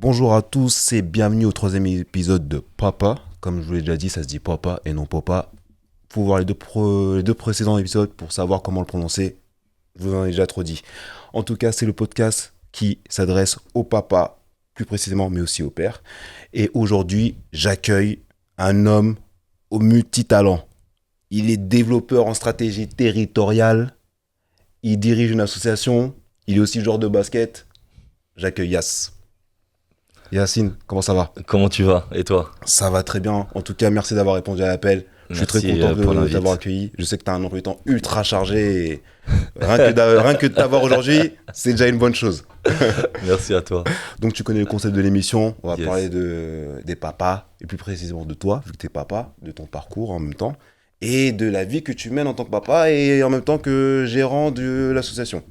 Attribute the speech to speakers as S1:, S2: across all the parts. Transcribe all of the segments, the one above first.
S1: Bonjour à tous et bienvenue au troisième épisode de Papa. Comme je vous l'ai déjà dit, ça se dit Papa et non Papa. Faut voir les deux précédents épisodes pour savoir comment le prononcer. Je vous en ai déjà trop dit. En tout cas, c'est le podcast qui s'adresse au papa, plus précisément, mais aussi au père. Et aujourd'hui, j'accueille un homme au multitalent. Il est développeur en stratégie territoriale. Il dirige une association. Il est aussi joueur de basket. J'accueille Yass. Yacine, comment ça va?
S2: Comment tu vas? Et toi?
S1: Ça va très bien. En tout cas, merci d'avoir répondu à l'appel. Je suis très content de t'avoir accueilli. Je sais que tu as un emploi du temps ultra chargé. Et rien que de t'avoir aujourd'hui, c'est déjà une bonne chose.
S2: Merci à toi.
S1: Donc, tu connais le concept de l'émission. On va parler des papas, et plus précisément de toi, vu que tu es papa, de ton parcours en même temps, et de la vie que tu mènes en tant que papa et en même temps que gérant de l'association.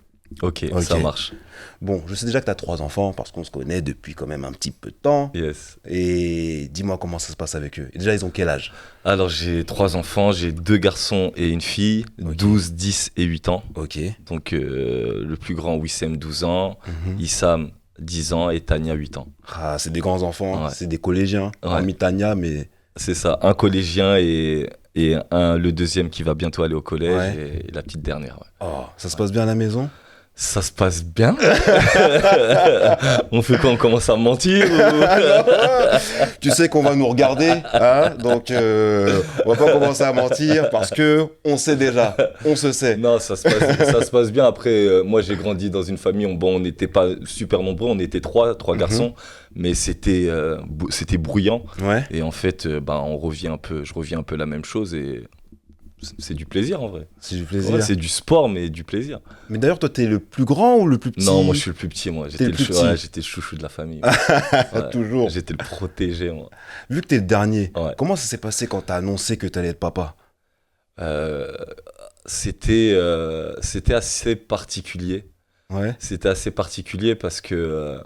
S2: Ok, ça marche.
S1: Bon, je sais déjà que tu as 3 enfants parce qu'on se connaît depuis quand même un petit peu de temps.
S2: Yes.
S1: Et dis-moi comment ça se passe avec eux. Et déjà, ils ont quel âge?
S2: Alors, j'ai 3 enfants, j'ai 2 garçons et une fille, 12, 10 et 8 ans.
S1: Ok.
S2: Donc, le plus grand, Wissem, 12 ans, Issam, 10 ans et Tania, 8 ans.
S1: Ah, c'est des grands enfants,
S2: Ouais.
S1: c'est des collégiens.
S2: Ouais.
S1: Hormis Tania, mais...
S2: C'est ça, un collégien et le deuxième qui va bientôt aller au collège et la petite dernière. Ouais.
S1: Oh, ça se passe bien à la maison?
S2: Ça se passe bien. On fait quoi? On commence à mentir
S1: Tu sais qu'on va nous regarder, hein, donc on va pas commencer à mentir parce que on sait déjà, on se sait.
S2: Non, ça se passe bien. Après, moi, j'ai grandi dans une famille, on n'était pas super nombreux, on était trois garçons, mais c'était bruyant.
S1: Ouais.
S2: Et en fait, je reviens un peu la même chose et c'est du plaisir en vrai.
S1: C'est du plaisir.
S2: Ouais, c'est du sport, mais du plaisir.
S1: Mais d'ailleurs, toi, t'es le plus grand ou le plus petit?
S2: Non, moi, je suis le plus petit, moi. J'étais
S1: petit.
S2: le chouchou de la famille. Ouais.
S1: Toujours.
S2: J'étais le protégé, moi.
S1: Vu que t'es le dernier,
S2: Ouais.
S1: comment ça s'est passé quand t'as annoncé que t'allais être papa?
S2: C'était assez particulier.
S1: Ouais.
S2: C'était assez particulier parce que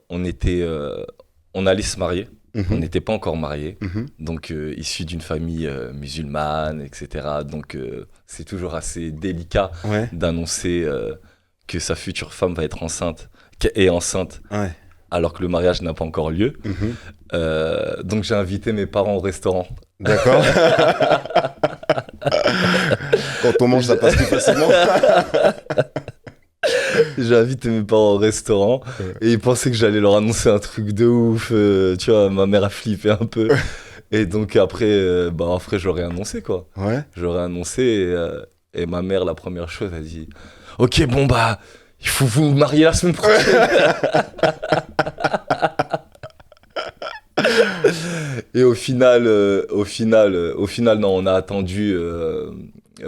S2: on allait se marier. On n'était pas encore mariés, donc issus d'une famille musulmane, etc. Donc c'est toujours assez délicat d'annoncer que sa future femme va être enceinte, alors que le mariage n'a pas encore lieu. Donc j'ai invité mes parents au restaurant.
S1: D'accord. Quand on mange, ça passe plus facilement.
S2: J'ai invité mes parents au restaurant et ils pensaient que j'allais leur annoncer un truc de ouf. Tu vois, ma mère a flippé un peu. Et donc après j'aurais annoncé quoi.
S1: Ouais.
S2: J'aurais annoncé et ma mère, la première chose, elle dit « Ok, bon bah, il faut vous marier la semaine prochaine. » Et au final, non, on a attendu...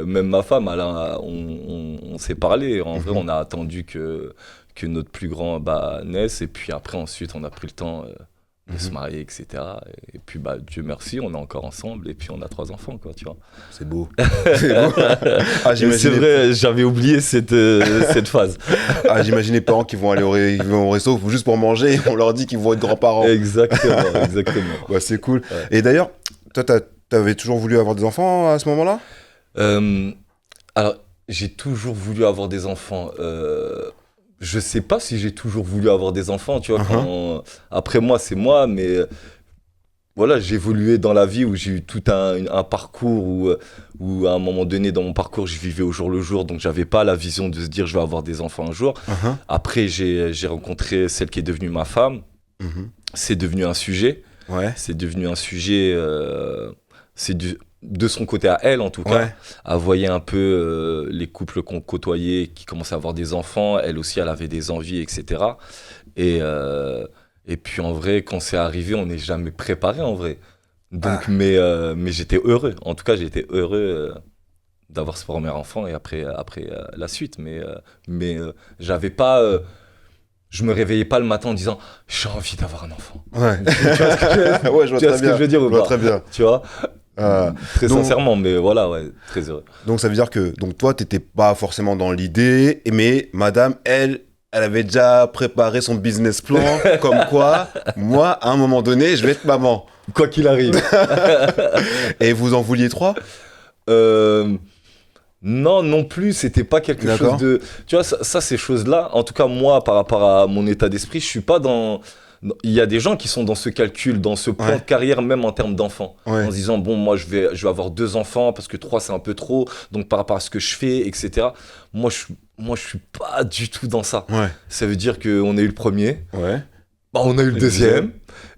S2: même ma femme, on s'est parlé. En vrai, on a attendu que notre plus grand naisse. Et puis après, ensuite, on a pris le temps de se marier, etc. Et puis, Dieu merci, on est encore ensemble. Et puis, on a 3 enfants, quoi, tu vois.
S1: C'est beau. C'est beau. Ah,
S2: c'est vrai, j'avais oublié cette phase.
S1: Ah, j'imagine les parents qui vont aller au resto juste pour manger. On leur dit qu'ils vont être grands-parents.
S2: Exactement.
S1: Ouais, c'est cool.
S2: Ouais.
S1: Et d'ailleurs, toi, t'avais toujours voulu avoir des enfants à ce moment-là?
S2: Alors, j'ai toujours voulu avoir des enfants. Je sais pas si j'ai toujours voulu avoir des enfants, tu vois. Après moi, c'est moi, mais voilà, j'ai évolué dans la vie où j'ai eu tout un parcours où à un moment donné dans mon parcours, je vivais au jour le jour, donc j'avais pas la vision de se dire je vais avoir des enfants un jour. Après, j'ai rencontré celle qui est devenue ma femme. C'est devenu un sujet.
S1: Ouais.
S2: C'est devenu un sujet. De son côté à elle en tout cas, elle voyait un peu les couples qu'on côtoyait qui commençaient à avoir des enfants, elle aussi elle avait des envies, etc. Et puis en vrai, quand c'est arrivé, on n'est jamais préparé en vrai. Donc, mais j'étais heureux, en tout cas j'étais heureux d'avoir ce premier enfant et après la suite. Mais j'avais pas... je me réveillais pas le matin en disant j'ai envie d'avoir un enfant.
S1: Ouais.
S2: Tu vois ce que je veux dire ou pas?
S1: Très bien.
S2: Tu vois? Très sincèrement, mais voilà, très heureux.
S1: Donc ça veut dire que toi, t'étais pas forcément dans l'idée, mais madame, elle avait déjà préparé son business plan, comme quoi, moi, à un moment donné, je vais être maman.
S2: Quoi qu'il arrive.
S1: Et vous en vouliez 3?
S2: Non, non plus, c'était pas quelque
S1: D'accord.
S2: chose de... Tu vois, ces choses-là, en tout cas, moi, par rapport à mon état d'esprit, je suis pas dans... Il y a des gens qui sont dans ce calcul, dans ce plan
S1: Ouais.
S2: de carrière, même en termes d'enfants.
S1: Ouais.
S2: En se disant, bon, moi, je vais avoir 2 enfants, parce que 3, c'est un peu trop, donc par rapport à ce que je fais, etc. Moi, je suis pas du tout dans ça.
S1: Ouais.
S2: Ça veut dire qu'on a eu le premier,
S1: Ouais.
S2: bah, on a eu le deuxième.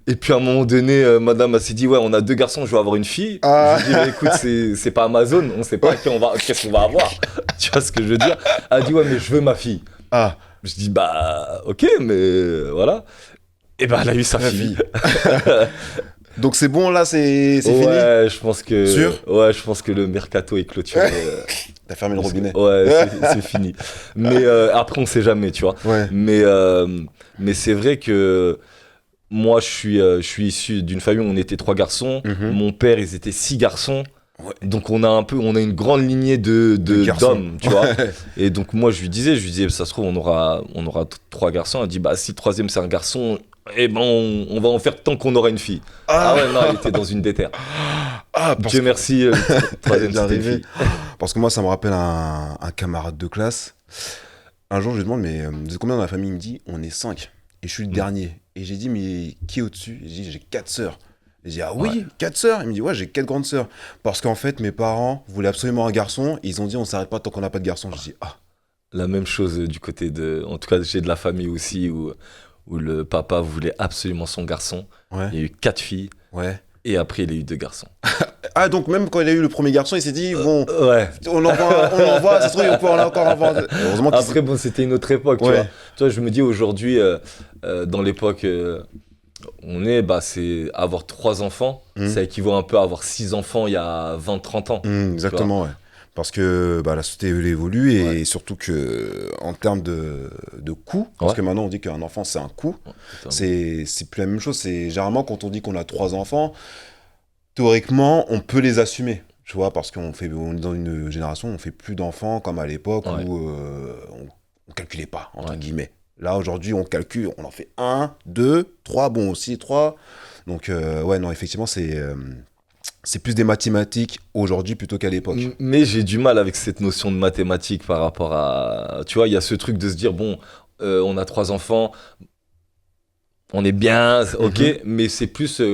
S2: Et puis à un moment donné, madame elle s'est dit, ouais, on a 2 garçons, je vais avoir une fille.
S1: Ah.
S2: Je lui ai dit, mais écoute, c'est pas Amazon, on sait pas qu'est-ce qu'on va avoir. Tu vois ce que je veux dire? Elle a dit, ouais, mais je veux ma fille.
S1: Ah.
S2: Je dis, bah, ok, mais voilà. Et bah, elle a eu sa
S1: La
S2: fille.
S1: Donc c'est bon, là, c'est fini.
S2: Ouais, je pense que.
S1: Sûr?
S2: Ouais, je pense que le mercato est clôturé.
S1: T'as fermé le robinet.
S2: Ouais, c'est fini. Mais après, on sait jamais, tu vois.
S1: Ouais.
S2: Mais c'est vrai que. Moi, je suis issu d'une famille où on était 3 garçons.
S1: Mhm.
S2: Mon père, ils étaient 6 garçons.
S1: Ouais.
S2: Donc on a une grande lignée
S1: garçons.
S2: d'hommes, tu vois. Et donc moi, je lui disais, ça se trouve, on aura 3 garçons. Elle dit, bah si le troisième c'est un garçon, eh ben on va en faire tant qu'on aura une fille. Ah ouais, non, elle était dans une déterre.
S1: Ah, parce
S2: Dieu merci, le troisième
S1: Bien
S2: c'était une
S1: arrivé.
S2: fille.
S1: Parce que moi, ça me rappelle un camarade de classe. Un jour, je lui demande, mais vous êtes combien dans la famille? Il me dit, on est 5. Et je suis le dernier. Et j'ai dit, mais qui est au-dessus? Il dit, j'ai 4 sœurs. Et j'ai dit, ah oui,
S2: Ouais.
S1: 4 sœurs? Il me dit, ouais, j'ai 4 grandes sœurs. Parce qu'en fait, mes parents voulaient absolument un garçon. Et ils ont dit, on s'arrête pas tant qu'on n'a pas de garçon. Je dis, ah.
S2: La même chose du côté de... En tout cas, j'ai de la famille aussi où le papa voulait absolument son garçon.
S1: Ouais,
S2: Il y a eu 4 filles.
S1: ouais.
S2: Et après, il a eu 2 garçons.
S1: Ah, donc même quand il a eu le premier garçon, il s'est dit, bon,
S2: Ouais.
S1: on l'envoie, ça se trouve, on peut encore en avoir. Heureusement qu'il
S2: Après, bon, c'était une autre époque, tu
S1: Ouais.
S2: vois. Tu vois, je me dis aujourd'hui, dans l'époque on est, bah, c'est avoir 3 enfants,
S1: Mhm.
S2: ça équivaut un peu à avoir 6 enfants il y a 20-30 ans.
S1: Exactement, ouais. Parce que bah, la société elle évolue et
S2: Ouais.
S1: surtout que en termes de coût, parce
S2: Ouais.
S1: que maintenant on dit qu'un enfant c'est un coût,
S2: Totalement.
S1: c'est plus la même chose. C'est généralement quand on dit qu'on a 3 enfants, théoriquement on peut les assumer, tu vois, parce on est dans une génération où on fait plus d'enfants comme à l'époque
S2: Ouais.
S1: où on calculait pas entre
S2: Ouais.
S1: guillemets. Là aujourd'hui on calcule, on en fait 1, 2, 3, bon aussi 3. Donc ouais non effectivement c'est plus des mathématiques aujourd'hui plutôt qu'à l'époque.
S2: Mais j'ai du mal avec cette notion de mathématiques par rapport à... Tu vois, il y a ce truc de se dire, bon, on a 3 enfants, on est bien, ok, mais c'est plus... tu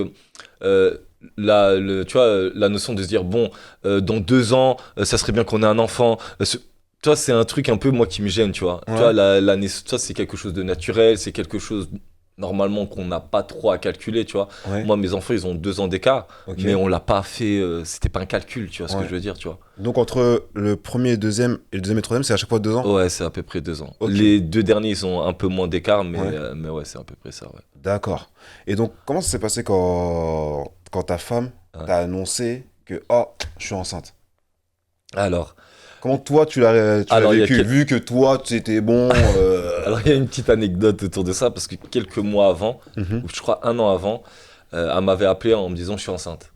S2: vois, la notion de se dire, bon, dans 2 ans, ça serait bien qu'on ait un enfant. Tu vois, c'est un truc un peu, moi, qui me gêne, tu vois.
S1: Ouais.
S2: Tu vois, tu vois, c'est quelque chose de naturel, c'est quelque chose, normalement, qu'on n'a pas trop à calculer, tu vois.
S1: Ouais.
S2: Moi, mes enfants, ils ont 2 ans d'écart,
S1: Ok.
S2: mais on l'a pas fait, c'était pas un calcul, tu vois ce
S1: Ouais.
S2: que je veux dire, tu vois.
S1: Donc entre le premier et le deuxième et le troisième, c'est à chaque fois 2 ans?
S2: Ouais, c'est à peu près 2 ans.
S1: Ok.
S2: Les 2 derniers, ils ont un peu moins d'écart, mais
S1: Ouais.
S2: ouais, c'est à peu près ça, ouais.
S1: D'accord. Et donc, comment ça s'est passé quand ta femme
S2: Ouais.
S1: t'a annoncé que « Oh, je suis enceinte ».
S2: Alors,
S1: Comment toi, tu l'as
S2: Alors, il y a
S1: vécu? Vu que toi, c'était bon...
S2: alors, il y a une petite anecdote autour de ça, parce que quelques mois avant,
S1: Mhm.
S2: ou je crois 1 an avant, elle m'avait appelé en me disant je suis enceinte.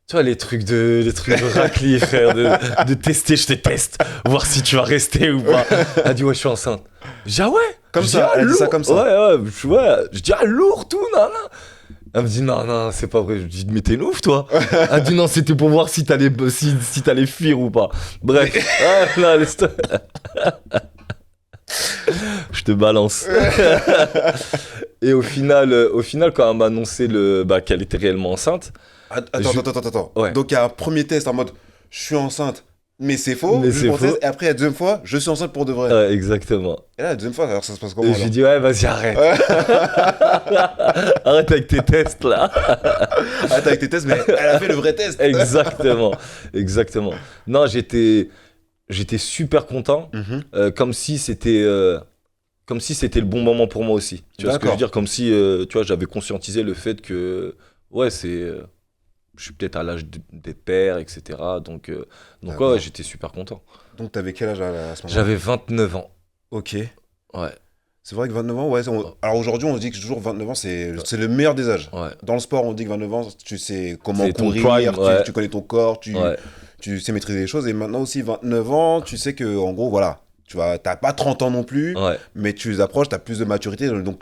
S2: Tu vois, les trucs de raclis, frère, de tester, je te teste, voir si tu vas rester ou pas. Elle dit ouais, je suis enceinte. Je dis ah ouais?
S1: Comme
S2: Je
S1: ça,
S2: dis,
S1: elle dit ça
S2: lourd.
S1: comme ça.
S2: Ouais. Je dis ah lourd tout, non. Elle me dit non, c'est pas vrai. Je dis mais t'es ouf toi. Elle dit non, c'était pour voir si t'allais fuir ou pas. Bref, là, laisse-toi. Je te balance. Et au final, quand elle m'a annoncé qu'elle était réellement enceinte,
S1: Attends.
S2: Ouais.
S1: Donc, il y a un premier test en mode « Je suis enceinte ». Mais c'est faux,
S2: Mais
S1: juste
S2: c'est
S1: pour le
S2: faux.
S1: test. Et après, la deuxième fois, je suis enceinte pour de vrai.
S2: ouais, exactement.
S1: Et là, la deuxième fois, alors ça se passe
S2: Et
S1: comment
S2: je lui
S1: alors?
S2: dis ouais, vas-y, arrête. Arrête avec tes tests là.
S1: Attends, avec tes tests, mais elle a fait le vrai test.
S2: Exactement. Non, j'étais super content, comme si c'était le bon moment pour moi aussi. Tu vois ce que je veux
S1: D'accord.
S2: dire? Comme si tu vois, j'avais conscientisé le fait que ouais, je suis peut-être à l'âge d'être père, etc. Donc
S1: D'accord.
S2: ouais, j'étais super content.
S1: Donc, t'avais quel âge à ce moment-là?
S2: J'avais 29 ans.
S1: Ok.
S2: Ouais,
S1: C'est vrai que 29 ans, ouais. Alors aujourd'hui, on se dit que toujours 29 ans, c'est le meilleur des âges.
S2: ouais.
S1: Dans le sport, on dit que 29 ans, tu sais comment
S2: C'est ton
S1: courir,
S2: prime, ouais.
S1: tu connais ton corps,
S2: Ouais.
S1: tu sais maîtriser les choses. Et maintenant aussi, 29 ans, tu sais que, en gros, voilà, t'as pas 30 ans non plus,
S2: Ouais,
S1: mais tu les approches, t'as plus de maturité. Donc,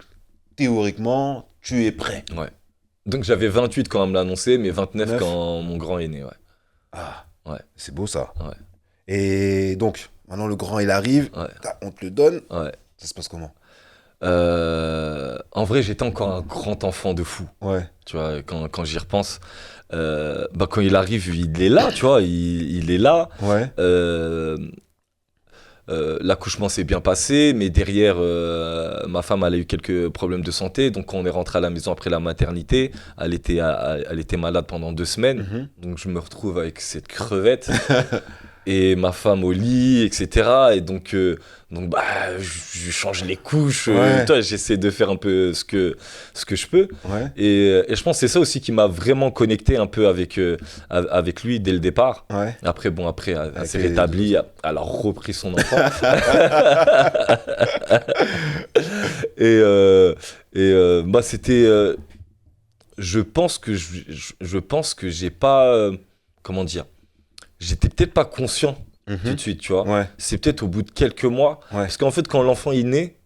S1: théoriquement, tu es prêt.
S2: ouais. Donc j'avais 28 quand on me l'a annoncé, mais 29
S1: Neuf.
S2: quand mon grand est né, ouais.
S1: Ah,
S2: Ouais.
S1: c'est beau ça.
S2: Ouais.
S1: Et donc, maintenant le grand, il arrive,
S2: Ouais,
S1: on te le donne.
S2: ouais.
S1: Ça se passe comment?
S2: En vrai, j'étais encore un grand enfant de fou.
S1: Ouais,
S2: Tu vois, quand j'y repense, bah, quand il arrive, il est là, tu vois, il est là.
S1: ouais.
S2: Euh, L'accouchement s'est bien passé, mais derrière, ma femme, elle a eu quelques problèmes de santé. Donc, quand on est rentré à la maison après la maternité, elle était malade pendant 2 semaines.
S1: Mhm.
S2: Donc, je me retrouve avec cette crevette et ma femme au lit, etc. Et donc bah, je change les couches.
S1: Ouais,
S2: Toi, j'essaie de faire un peu ce que je peux.
S1: ouais,
S2: Et je pense que c'est ça aussi qui m'a vraiment connecté un peu avec lui dès le départ.
S1: ouais.
S2: Après, bon, après, elle
S1: Avec
S2: s'est
S1: les deux
S2: rétablie,
S1: autres.
S2: elle a repris son enfant. Et, bah, c'était. Je pense que je pense que j'ai pas. Comment dire? J'étais peut-être pas conscient tout
S1: Mhm.
S2: de suite, tu vois.
S1: Ouais,
S2: C'est peut-être au bout de quelques mois.
S1: ouais,
S2: Parce qu'en fait, quand l'enfant est né,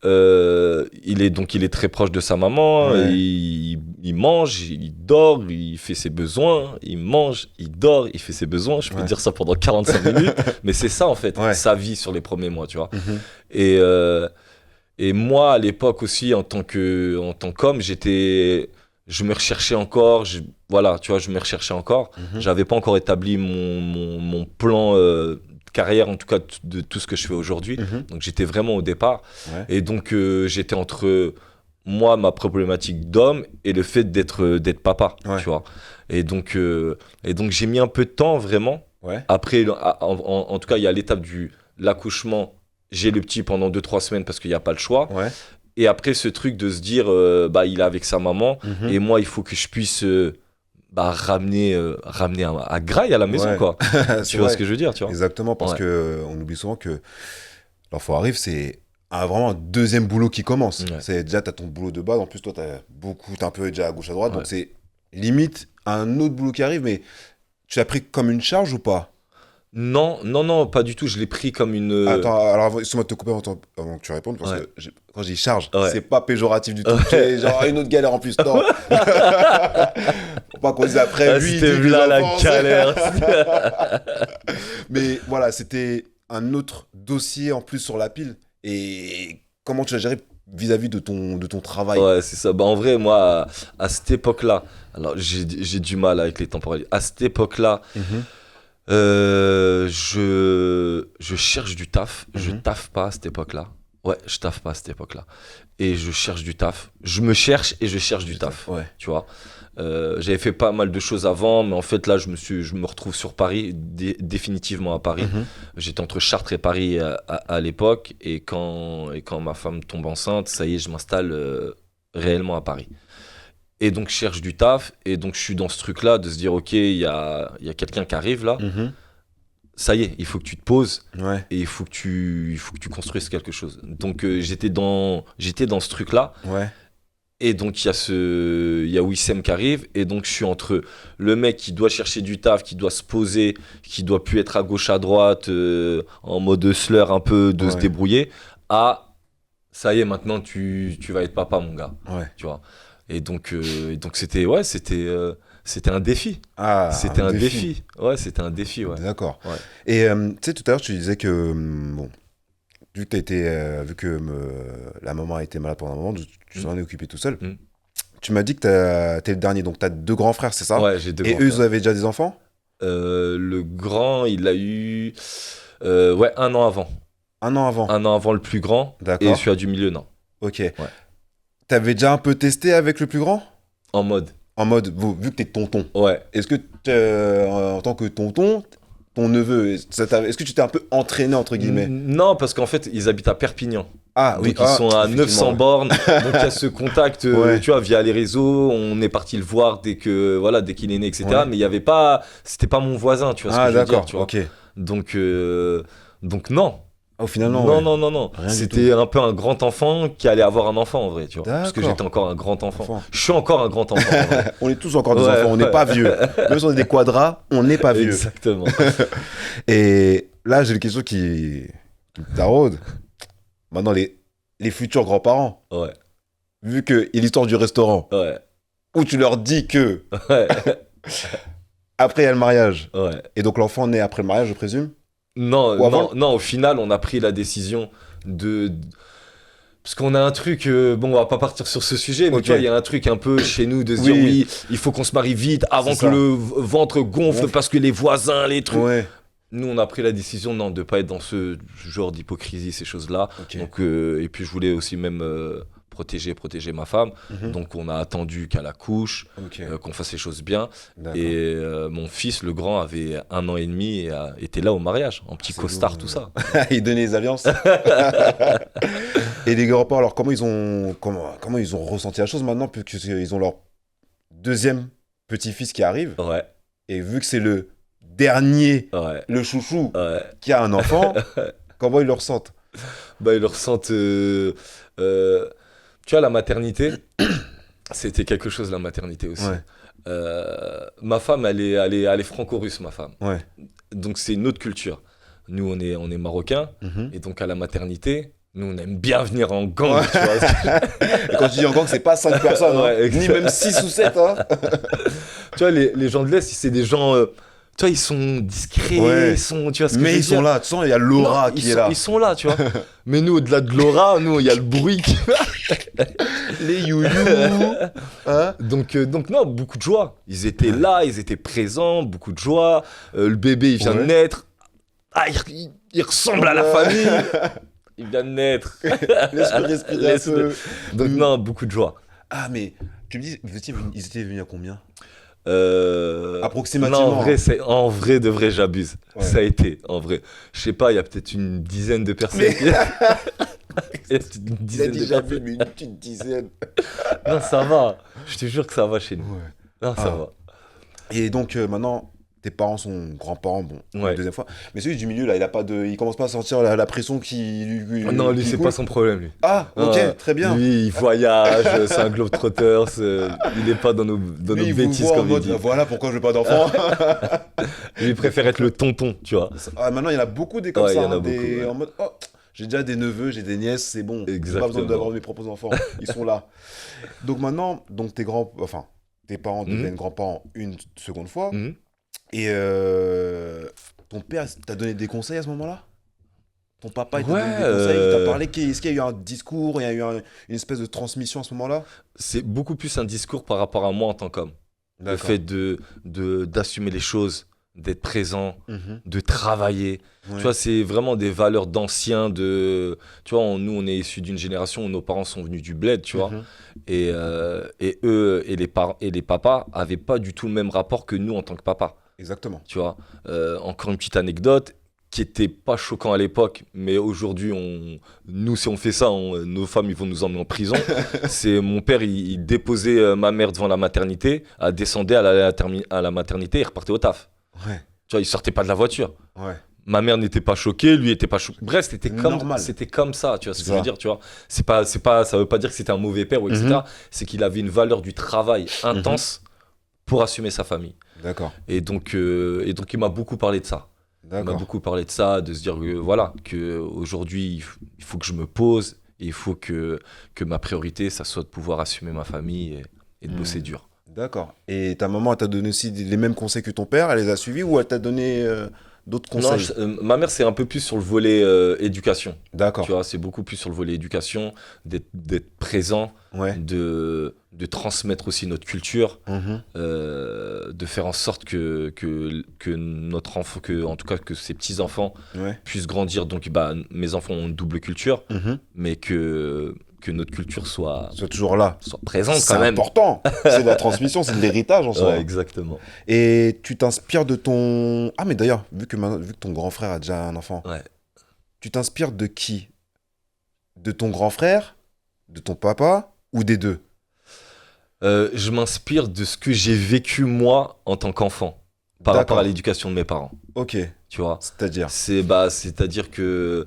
S2: il est très proche de sa maman,
S1: ouais,
S2: il mange, il dort, il fait ses besoins, il mange, il dort, il fait ses besoins. Je peux te
S1: ouais.
S2: dire ça pendant 45 minutes, mais c'est ça en fait,
S1: Ouais.
S2: sa vie sur les premiers mois, tu vois.
S1: Mhm.
S2: Et, euh, et moi, à l'époque aussi, en tant qu'homme, je me recherchais encore, voilà, tu vois, je me recherchais encore.
S1: Mhm.
S2: J'avais pas encore établi mon plan carrière, en tout cas de tout ce que je fais aujourd'hui.
S1: Mhm.
S2: Donc j'étais vraiment au départ.
S1: Ouais,
S2: Et donc j'étais entre moi, ma problématique d'homme, et le fait d'être papa,
S1: ouais,
S2: tu vois. Et donc j'ai mis un peu de temps, vraiment.
S1: ouais,
S2: Après, en tout cas, il y a l'étape du l'accouchement. J'ai le petit pendant 2 3 semaines parce qu'il n'y a pas le choix.
S1: ouais.
S2: Et après, ce truc de se dire, bah, il est avec sa maman,
S1: Mhm.
S2: et moi, il faut que je puisse bah, ramener à Graille à la maison,
S1: Ouais,
S2: quoi.
S1: c'est
S2: Tu vois ce
S1: vrai.
S2: que je veux dire, tu vois?
S1: Exactement, parce
S2: Ouais.
S1: que on oublie souvent que l'enfant arrive, c'est vraiment un deuxième boulot qui commence.
S2: Ouais.
S1: C'est déjà, t'as ton boulot de base, en plus, toi, t'es un peu déjà à gauche, à droite,
S2: Ouais.
S1: donc c'est limite un autre boulot qui arrive, mais tu l'as pris comme une charge ou pas?
S2: Non, non, non, pas du tout. Je l'ai pris comme une.
S1: Attends, alors excuse-moi de te couper avant que tu répondes, parce
S2: Ouais.
S1: que quand je dis charge,
S2: Ouais.
S1: c'est pas péjoratif du tout.
S2: Ouais.
S1: C'est genre une autre galère en plus, non. Faut pas qu'on dise après,
S2: Ah,
S1: lui, il
S2: c'était
S1: dit que les
S2: là la
S1: enfants,
S2: galère.
S1: Mais voilà, c'était un autre dossier en plus sur la pile. Et comment tu l'as géré vis-à-vis de ton travail?
S2: Ouais, c'est ça. Bah, en vrai, moi, à cette époque-là, alors j'ai du mal avec les temporalités. À cette époque-là,
S1: Mhm,
S2: je cherche du taf. Je
S1: mhm.
S2: taffe pas à cette époque-là. Ouais, je taffe pas à cette époque-là. Et je cherche du taf. Je me cherche et je cherche du taf.
S1: Ouais.
S2: Tu vois. J'avais fait pas mal de choses avant, mais en fait là, je me retrouve sur Paris, définitivement à Paris.
S1: Mhm.
S2: J'étais entre Chartres et Paris à l'époque, et quand ma femme tombe enceinte, ça y est, je m'installe réellement à Paris. Et donc je cherche du taf, et donc je suis dans ce truc-là de se dire, ok, il y a quelqu'un qui arrive là,
S1: Mhm.
S2: ça y est, il faut que tu te poses,
S1: Ouais.
S2: et il faut que tu construises quelque chose. Donc j'étais dans ce truc-là.
S1: Ouais.
S2: Et donc, il y a Wissem qui arrive. Et donc, je suis entre le mec qui doit chercher du taf, qui doit se poser, qui doit plus être à gauche, à droite, en mode hustler un peu, de se
S1: Ouais.
S2: débrouiller, à ça y est, maintenant, tu vas être papa, mon gars.
S1: Ouais.
S2: Tu vois. Et donc c'était, ouais, c'était un défi.
S1: Ah,
S2: C'était
S1: un
S2: un
S1: défi.
S2: défi. Ouais, c'était un défi, ouais.
S1: D'accord.
S2: Ouais.
S1: Et tu sais, tout à l'heure, tu disais que, bon, vu que la maman a été malade pendant un moment, tu t'en es occupé tout seul.
S2: Mm.
S1: Tu m'as dit que t'es le dernier, donc t'as deux grands frères, c'est ça?
S2: Ouais, j'ai deux
S1: Et
S2: grands
S1: eux, ils
S2: frères.
S1: avaient déjà des enfants?
S2: Le grand, il a eu ouais, 1 an avant.
S1: Un an avant.
S2: 1 an avant le plus grand, et
S1: D'accord.
S2: celui du milieu, non.
S1: Ok.
S2: Ouais.
S1: T'avais déjà un peu testé avec le plus grand?
S2: En mode.
S1: En mode, vu que t'es tonton,
S2: Ouais.
S1: est-ce que en tant que tonton, ton neveu, est-ce que tu t'es un peu entraîné, entre guillemets?
S2: Non, parce qu'en fait, ils habitent à Perpignan.
S1: Ah oui,
S2: Donc, ils sont à 900
S1: effectivement.
S2: bornes. Donc, il y a ce contact,
S1: Ouais.
S2: tu vois, via les réseaux. On est parti le voir dès qu'il est né, etc.
S1: Ouais.
S2: Mais il y avait pas. C'était pas mon voisin, tu vois ce
S1: Ah
S2: que je veux dire,
S1: d'accord,
S2: tu vois.
S1: ok.
S2: Donc non.
S1: Oh, finalement,
S2: Non,
S1: ouais.
S2: non, non, non.
S1: Rien du
S2: C'était un peu un grand enfant qui allait avoir un enfant, en vrai, tu vois. Parce que
S1: D'accord.
S2: j'étais encore un grand enfant.
S1: Enfant.
S2: Je suis encore un grand enfant, en vrai.
S1: On est tous encore des
S2: Ouais,
S1: enfants, on n'est
S2: ouais.
S1: pas vieux. Même si on est des quadras, on n'est pas vieux.
S2: Exactement.
S1: Et là, j'ai une question qui me taraude. Maintenant, les futurs grands-parents,
S2: Ouais,
S1: vu qu'il y a l'histoire du restaurant,
S2: ouais,
S1: où tu leur dis que
S2: ouais,
S1: après il y a le mariage,
S2: ouais.
S1: et donc l'enfant naît après le mariage, je présume.
S2: Non, au final, on a pris la décision de... Parce qu'on a un truc, bon, on va pas partir sur ce sujet, mais tu vois, il y a un truc un peu chez nous de se dire, oui, il faut qu'on se marie vite avant que le ventre gonfle parce que les voisins, les trucs.
S1: Ouais.
S2: Nous, on a pris la décision, non, de pas être dans ce genre d'hypocrisie, ces choses-là.
S1: Okay.
S2: Donc, et puis, je voulais aussi même protéger ma femme. Donc, on a attendu qu'elle accouche, qu'on fasse les choses bien. Et mon fils, le grand, avait 1 an et demi et était là au mariage, en petit costard, tout ça.
S1: Il donnait les alliances. Et les grands-parents, alors comment ils ont ressenti la chose maintenant, puisqu'ils ont leur 2e petit-fils qui arrive.
S2: Ouais.
S1: Et vu que c'est le dernier, le chouchou, qui a un enfant, comment ils le ressentent?
S2: Bah, ils le ressentent... tu vois, la maternité, c'était quelque chose, la maternité aussi. Ma femme, elle est franco-russe, ma femme.
S1: Ouais.
S2: Donc, c'est une autre culture. Nous, on est marocains. Et donc, à la maternité... Nous, on aime bien venir en gang, tu vois.
S1: Et quand tu dis en gang, c'est pas 5 personnes, ni même 6 ou 7. Hein.
S2: Tu vois, les gens de l'Est, c'est des gens... tu vois, ils sont discrets, ils sont... Tu vois ce que
S1: mais ils sont là, tu sens, il y a l'aura qui est là.
S2: Ils sont là, tu vois. Mais nous, au-delà de l'aura, nous, il y a le bruit qui...
S1: Les youyou. Hein?
S2: Donc, non, beaucoup de joie. Ils étaient là, ils étaient présents, beaucoup de joie. Le bébé, il vient de naître. Ah, il ressemble à la famille. Il vient de naître.
S1: Laisse-le respirer un peu.
S2: Donc non, beaucoup de joie.
S1: Ah, mais tu me dis, ils étaient venus à combien
S2: Approximativement. Non, en vrai, de vrai, j'abuse. Ça a été, en vrai. Je sais pas, il y a peut-être une dizaine de personnes.
S1: Il a déjà vu, mais une petite dizaine.
S2: Non, ça va. Je te jure que ça va chez nous. Non, ça va.
S1: Et donc, maintenant... Tes parents sont grands-parents, bon, une 2e fois. Mais celui du milieu, là, il commence pas à sentir la pression qui lui
S2: non, lui, c'est pas son problème, lui.
S1: Ah, ok, très bien.
S2: Lui, il voyage, c'est un globetrotter, il est pas dans nos bêtises, comme il dit.
S1: Voilà pourquoi je veux pas d'enfant.
S2: Lui, il préfère être le tonton, tu vois.
S1: Maintenant, il y en a beaucoup des comme ça.
S2: Il y en a beaucoup,
S1: en mode, oh, j'ai déjà des neveux, j'ai des nièces, c'est bon.
S2: Exactement.
S1: J'ai pas besoin d'avoir mes propres enfants. Ils sont là. Donc maintenant, tes parents deviennent grands-parents une seconde fois. Et ton père t'a donné des conseils à ce moment-là? Ton papa, il t'a donné des conseils, il t'a parlé? Est-ce qu'il y a eu un discours, il y a eu une espèce de transmission à ce moment-là?
S2: C'est beaucoup plus un discours par rapport à moi en tant qu'homme. Le fait d'assumer les choses, d'être présent, de travailler. Tu vois, c'est vraiment des valeurs d'anciens. Tu vois, nous, on est issus d'une génération où nos parents sont venus du bled, tu vois. Et eux et les papas avaient pas du tout le même rapport que nous en tant que papa.
S1: Exactement.
S2: Tu vois, encore une petite anecdote qui était pas choquant à l'époque, mais aujourd'hui, nous, si on fait ça, nos femmes, ils vont nous emmener en prison. C'est mon père, il déposait ma mère devant la maternité, elle descendait à la maternité et repartait au taf. Tu vois, il sortait pas de la voiture. Ma mère n'était pas choquée, lui était pas choqué. Bref, c'était comme ça, tu vois ce que je veux dire, tu vois. Ça veut pas dire que c'était un mauvais père, ou etc. C'est qu'il avait une valeur du travail intense pour assumer sa famille.
S1: D'accord.
S2: Et donc, il m'a beaucoup parlé de ça. Il m'a beaucoup parlé de ça, de se dire que voilà, qu'aujourd'hui, il faut que je me pose, et il faut que ma priorité, ça soit de pouvoir assumer ma famille et de bosser dur.
S1: D'accord. Et ta maman, elle t'a donné aussi les mêmes conseils que ton père, elle les a suivis, ou elle t'a donné d'autres conseils?
S2: Non, ma mère, c'est un peu plus sur le volet éducation.
S1: D'accord.
S2: Tu vois, c'est beaucoup plus sur le volet éducation, d'être présent, de transmettre aussi notre culture, de faire en sorte que notre enfant, en tout cas que ses petits-enfants puissent grandir. Donc, mes enfants ont une double culture, mais que notre culture soit
S1: toujours là,
S2: soit présente quand même.
S1: C'est important, c'est de la transmission, c'est de l'héritage en soi.
S2: Exactement.
S1: Et tu t'inspires de ton... Ah mais d'ailleurs, vu que ton grand frère a déjà un enfant, tu t'inspires de qui? De ton grand frère, de ton papa ou des deux?
S2: Je m'inspire de ce que j'ai vécu moi en tant qu'enfant par rapport à l'éducation de mes parents.
S1: Ok.
S2: Tu vois.
S1: C'est-à-dire
S2: c'est-à-dire que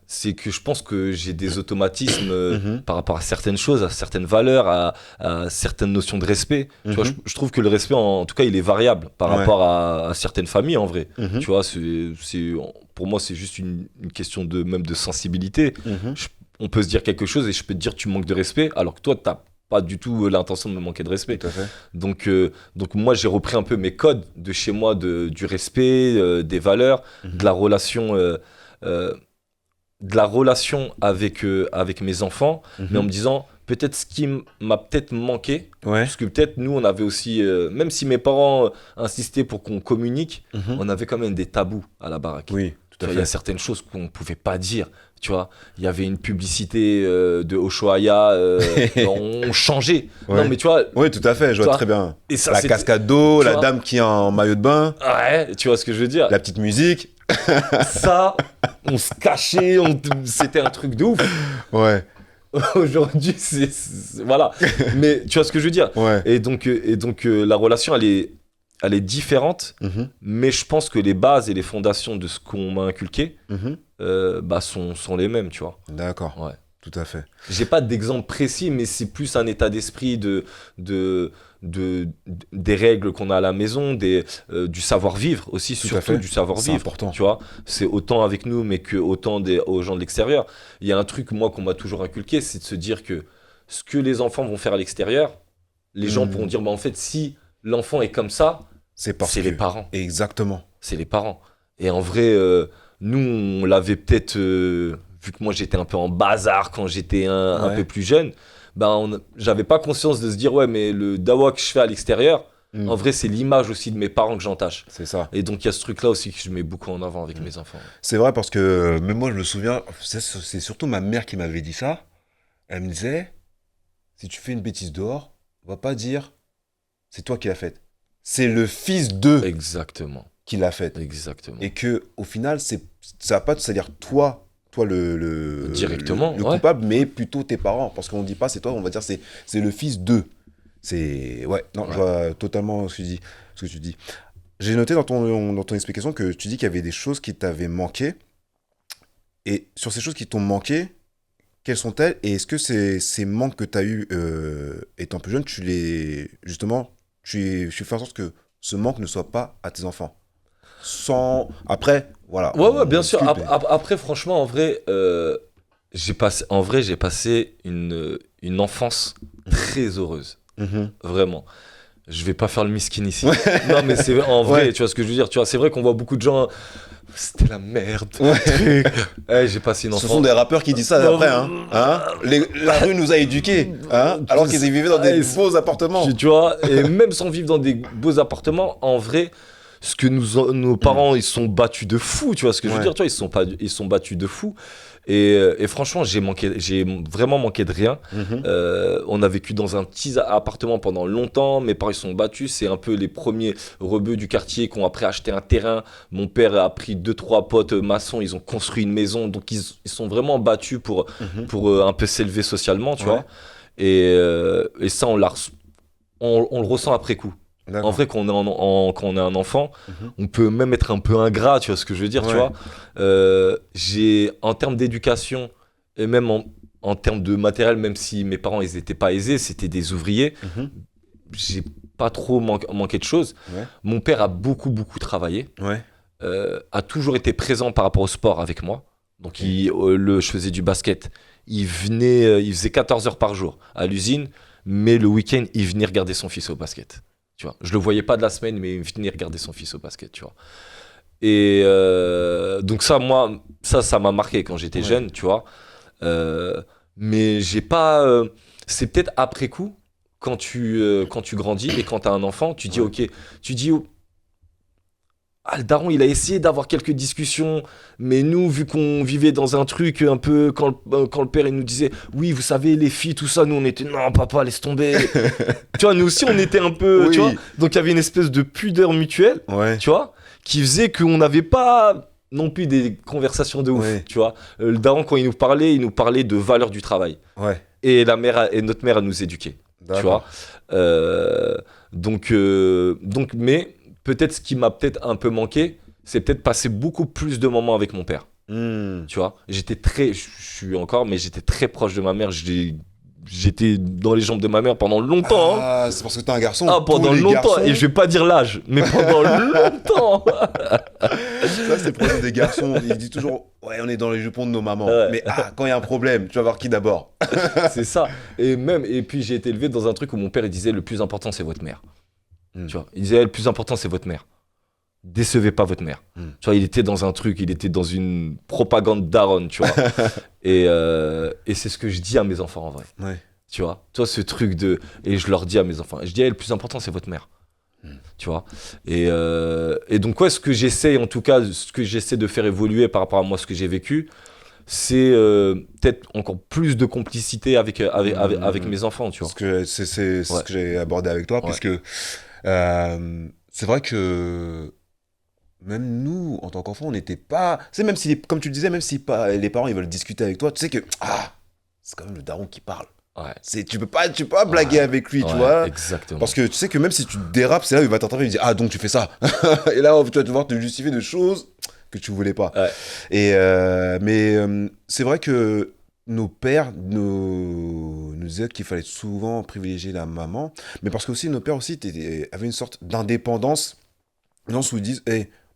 S2: je pense que j'ai des automatismes par rapport à certaines choses, à certaines valeurs, à certaines notions de respect. Tu vois, je trouve que le respect, en tout cas, il est variable par rapport à certaines familles, en vrai. Tu vois, pour moi, c'est juste une question même de sensibilité. On peut se dire quelque chose et je peux te dire tu manques de respect, alors que toi, pas du tout l'intention de me manquer de respect.
S1: Tout à fait.
S2: Donc moi, j'ai repris un peu mes codes de chez moi, du respect, des valeurs, de la relation, avec mes enfants, mais en me disant, peut-être ce qui m'a peut-être manqué,
S1: Ouais.
S2: parce que peut-être nous, on avait aussi, même si mes parents insistaient pour qu'on communique, on avait quand même des tabous à la baraque.
S1: Oui, tout
S2: Tu
S1: à
S2: vois, il y a
S1: fait.
S2: certaines choses qu'on ne pouvait pas dire. Tu vois, il y avait une publicité de Ushuaïa, on changeait.
S1: Ouais.
S2: Non, mais tu vois,
S1: Oui, tout à fait, je
S2: Tu
S1: vois
S2: vois,
S1: très bien.
S2: et ça,
S1: La
S2: c'est.
S1: cascade d'eau,
S2: tu
S1: la
S2: vois.
S1: dame qui est en maillot de bain,
S2: Ouais, tu vois ce que je veux dire.
S1: la petite musique.
S2: Ça, on se cachait, c'était un truc de ouf.
S1: Ouais,
S2: Aujourd'hui, voilà. Mais tu vois ce que je veux dire.
S1: ouais.
S2: Et donc, la relation, elle est différente,
S1: Mhm,
S2: mais je pense que les bases et les fondations de ce qu'on m'a inculqué
S1: mhm.
S2: sont les mêmes, tu vois.
S1: D'accord,
S2: Ouais.
S1: tout à fait.
S2: J'ai pas d'exemple précis, mais c'est plus un état d'esprit des règles qu'on a à la maison, du savoir-vivre aussi,
S1: Tout à
S2: surtout
S1: fait.
S2: du
S1: C'est
S2: savoir-vivre.
S1: important.
S2: Tu vois, c'est autant avec nous, mais que autant aux gens de l'extérieur. Il y a un truc, moi, qu'on m'a toujours inculqué, c'est de se dire que ce que les enfants vont faire à l'extérieur, les gens pourront dire, bah, en fait, si l'enfant est comme ça,
S1: C'est parce
S2: c'est
S1: que...
S2: les parents.
S1: Exactement.
S2: C'est les parents. Et en vrai, nous, on l'avait peut-être, vu que moi j'étais un peu en bazar quand j'étais un
S1: Ouais.
S2: peu plus jeune, j'avais pas conscience de se dire, ouais, mais le dawa que je fais à l'extérieur,
S1: Mm.
S2: en vrai, c'est l'image aussi de mes parents que j'entache.
S1: C'est ça.
S2: Et donc, il y a ce truc-là aussi que je mets beaucoup en avant avec mes enfants.
S1: C'est vrai parce que même moi je me souviens, c'est surtout ma mère qui m'avait dit ça. Elle me disait, si tu fais une bêtise dehors, on va pas dire c'est toi qui l'as faite. C'est le fils d'eux
S2: Exactement.
S1: qui l'a faite.
S2: Exactement.
S1: Et que au final, ça va pas c'est-à-dire toi
S2: Directement,
S1: le
S2: ouais.
S1: coupable, mais plutôt tes parents. Parce qu'on dit pas c'est toi, on va dire c'est le fils d'eux. C'est ouais, non,
S2: Ouais.
S1: je vois totalement ce que tu dis. J'ai noté dans ton explication que tu dis qu'il y avait des choses qui t'avaient manqué. Et sur ces choses qui t'ont manqué, quelles sont-elles? Et est-ce que ces manques que tu as eus étant plus jeune, justement, tu fais en sorte que ce manque ne soit pas à tes enfants? Sans... Après, voilà.
S2: Ouais,
S1: on
S2: bien sûr.
S1: discute, mais-
S2: Après, franchement, en vrai, j'ai passé une enfance très heureuse.
S1: Mhm.
S2: Vraiment. Je vais pas faire le miskin ici. Non, mais c'est en vrai,
S1: Ouais.
S2: tu vois ce que je veux dire. Tu vois, c'est vrai qu'on voit beaucoup de gens. C'était la merde.
S1: Ouais.
S2: Truc. J'ai passé une
S1: Ce
S2: enfance.
S1: sont des rappeurs qui disent ça
S2: Non,
S1: après, hein. La rue nous a éduqués, hein, alors qu'ils vivaient dans des beaux appartements.
S2: Tu vois, et même sans vivre dans des beaux appartements, en vrai, ce que nos parents, ils se sont battus de fou, tu vois ce que je veux
S1: Ouais.
S2: dire, tu vois, ils se sont battus de fou. Et franchement, j'ai vraiment manqué de rien.
S1: Mhm.
S2: On a vécu dans un petit appartement pendant longtemps. Mes parents ils sont battus. C'est un peu les premiers rebeux du quartier qui ont après acheté un terrain. Mon père a pris 2-3 potes maçons. Ils ont construit une maison. Donc ils sont vraiment battus pour un peu s'élever socialement, tu
S1: Ouais.
S2: vois. Et ça, on le ressent après coup. En
S1: D'accord.
S2: vrai, quand on est un enfant,
S1: Mhm.
S2: on peut même être un peu ingrat, tu vois ce que je veux dire, tu
S1: Ouais.
S2: vois. En termes d'éducation et même en termes de matériel, même si mes parents, ils n'étaient pas aisés, c'était des ouvriers,
S1: Mhm.
S2: j'ai pas trop manqué de choses.
S1: Ouais.
S2: Mon père a beaucoup, beaucoup travaillé,
S1: Ouais.
S2: a toujours été présent par rapport au sport avec moi. Donc, je faisais du basket. Il faisait 14 heures par jour à l'usine, mais le week-end, il venait regarder son fils au basket. Tu vois, je le voyais pas de la semaine, mais il venait regarder son fils au basket, tu vois. Et donc ça, moi, ça m'a marqué quand j'étais
S1: Ouais.
S2: jeune, tu vois. Mais j'ai pas. C'est peut-être après coup, quand tu grandis et quand t'as un enfant, tu dis
S1: Ouais.
S2: ok, tu dis le daron, il a essayé d'avoir quelques discussions, mais nous, vu qu'on vivait dans un truc un peu, quand le père il nous disait, oui, vous savez, les filles, tout ça, nous, on était, non, papa, laisse tomber. Tu vois, nous aussi, on était un peu,
S1: Oui.
S2: tu vois. Donc, il y avait une espèce de pudeur mutuelle,
S1: Ouais.
S2: tu vois, qui faisait qu'on n'avait pas non plus des conversations de ouf,
S1: Ouais.
S2: tu vois. Le daron, quand il nous parlait de valeur du travail.
S1: Ouais.
S2: Et notre mère, elle nous éduquait, tu vois. Donc, mais peut-être ce qui m'a peut-être un peu manqué, c'est peut-être passer beaucoup plus de moments avec mon père.
S1: Hmm.
S2: Tu vois, je suis encore, mais j'étais très proche de ma mère. J'étais dans les jambes de ma mère pendant longtemps.
S1: Ah, c'est parce que t'es un garçon.
S2: Pendant
S1: Tous les
S2: longtemps.
S1: garçons-
S2: Et je vais pas dire l'âge, mais pendant longtemps.
S1: Ça, ça, c'est le problème des garçons. Ils disent toujours, ouais, on est dans les jupons de nos mamans.
S2: Ouais.
S1: Mais quand il y a un problème, tu vas voir qui d'abord.
S2: C'est ça. Et puis j'ai été élevé dans un truc où mon père il disait le plus important c'est votre mère. Tu vois, il disait le plus important c'est votre mère. Décevez pas votre mère. Tu vois, il était dans un truc, il était dans une propagande daronne, tu vois. et c'est ce que je dis à mes enfants en vrai.
S1: Ouais.
S2: Tu vois, ce truc de... Et je leur dis à mes enfants, je dis, le plus important c'est votre mère. Tu vois. Et donc ouais, ce que j'essaie en tout cas, ce que j'essaie de faire évoluer par rapport à moi, ce que j'ai vécu, c'est peut-être encore plus de complicité avec mes enfants, tu vois.
S1: Parce que c'est ce que j'ai abordé avec toi, puisque c'est vrai que même nous, en tant qu'enfants, on n'était pas... C'est même si, comme tu le disais, même si les parents ils veulent discuter avec toi, tu sais que c'est quand même le daron qui parle.
S2: Ouais.
S1: Tu peux pas blaguer avec lui, tu vois.
S2: Exactement.
S1: Parce que tu sais que même si tu dérapes, c'est là où il va t'attraper, il dit donc tu fais ça. Et là, tu vas devoir te justifier de choses que tu voulais pas.
S2: Ouais.
S1: Et mais c'est vrai que nos pères nous disaient qu'il fallait souvent privilégier la maman, mais parce que aussi nos pères aussi avaient une sorte d'indépendance, dans ce où ils disent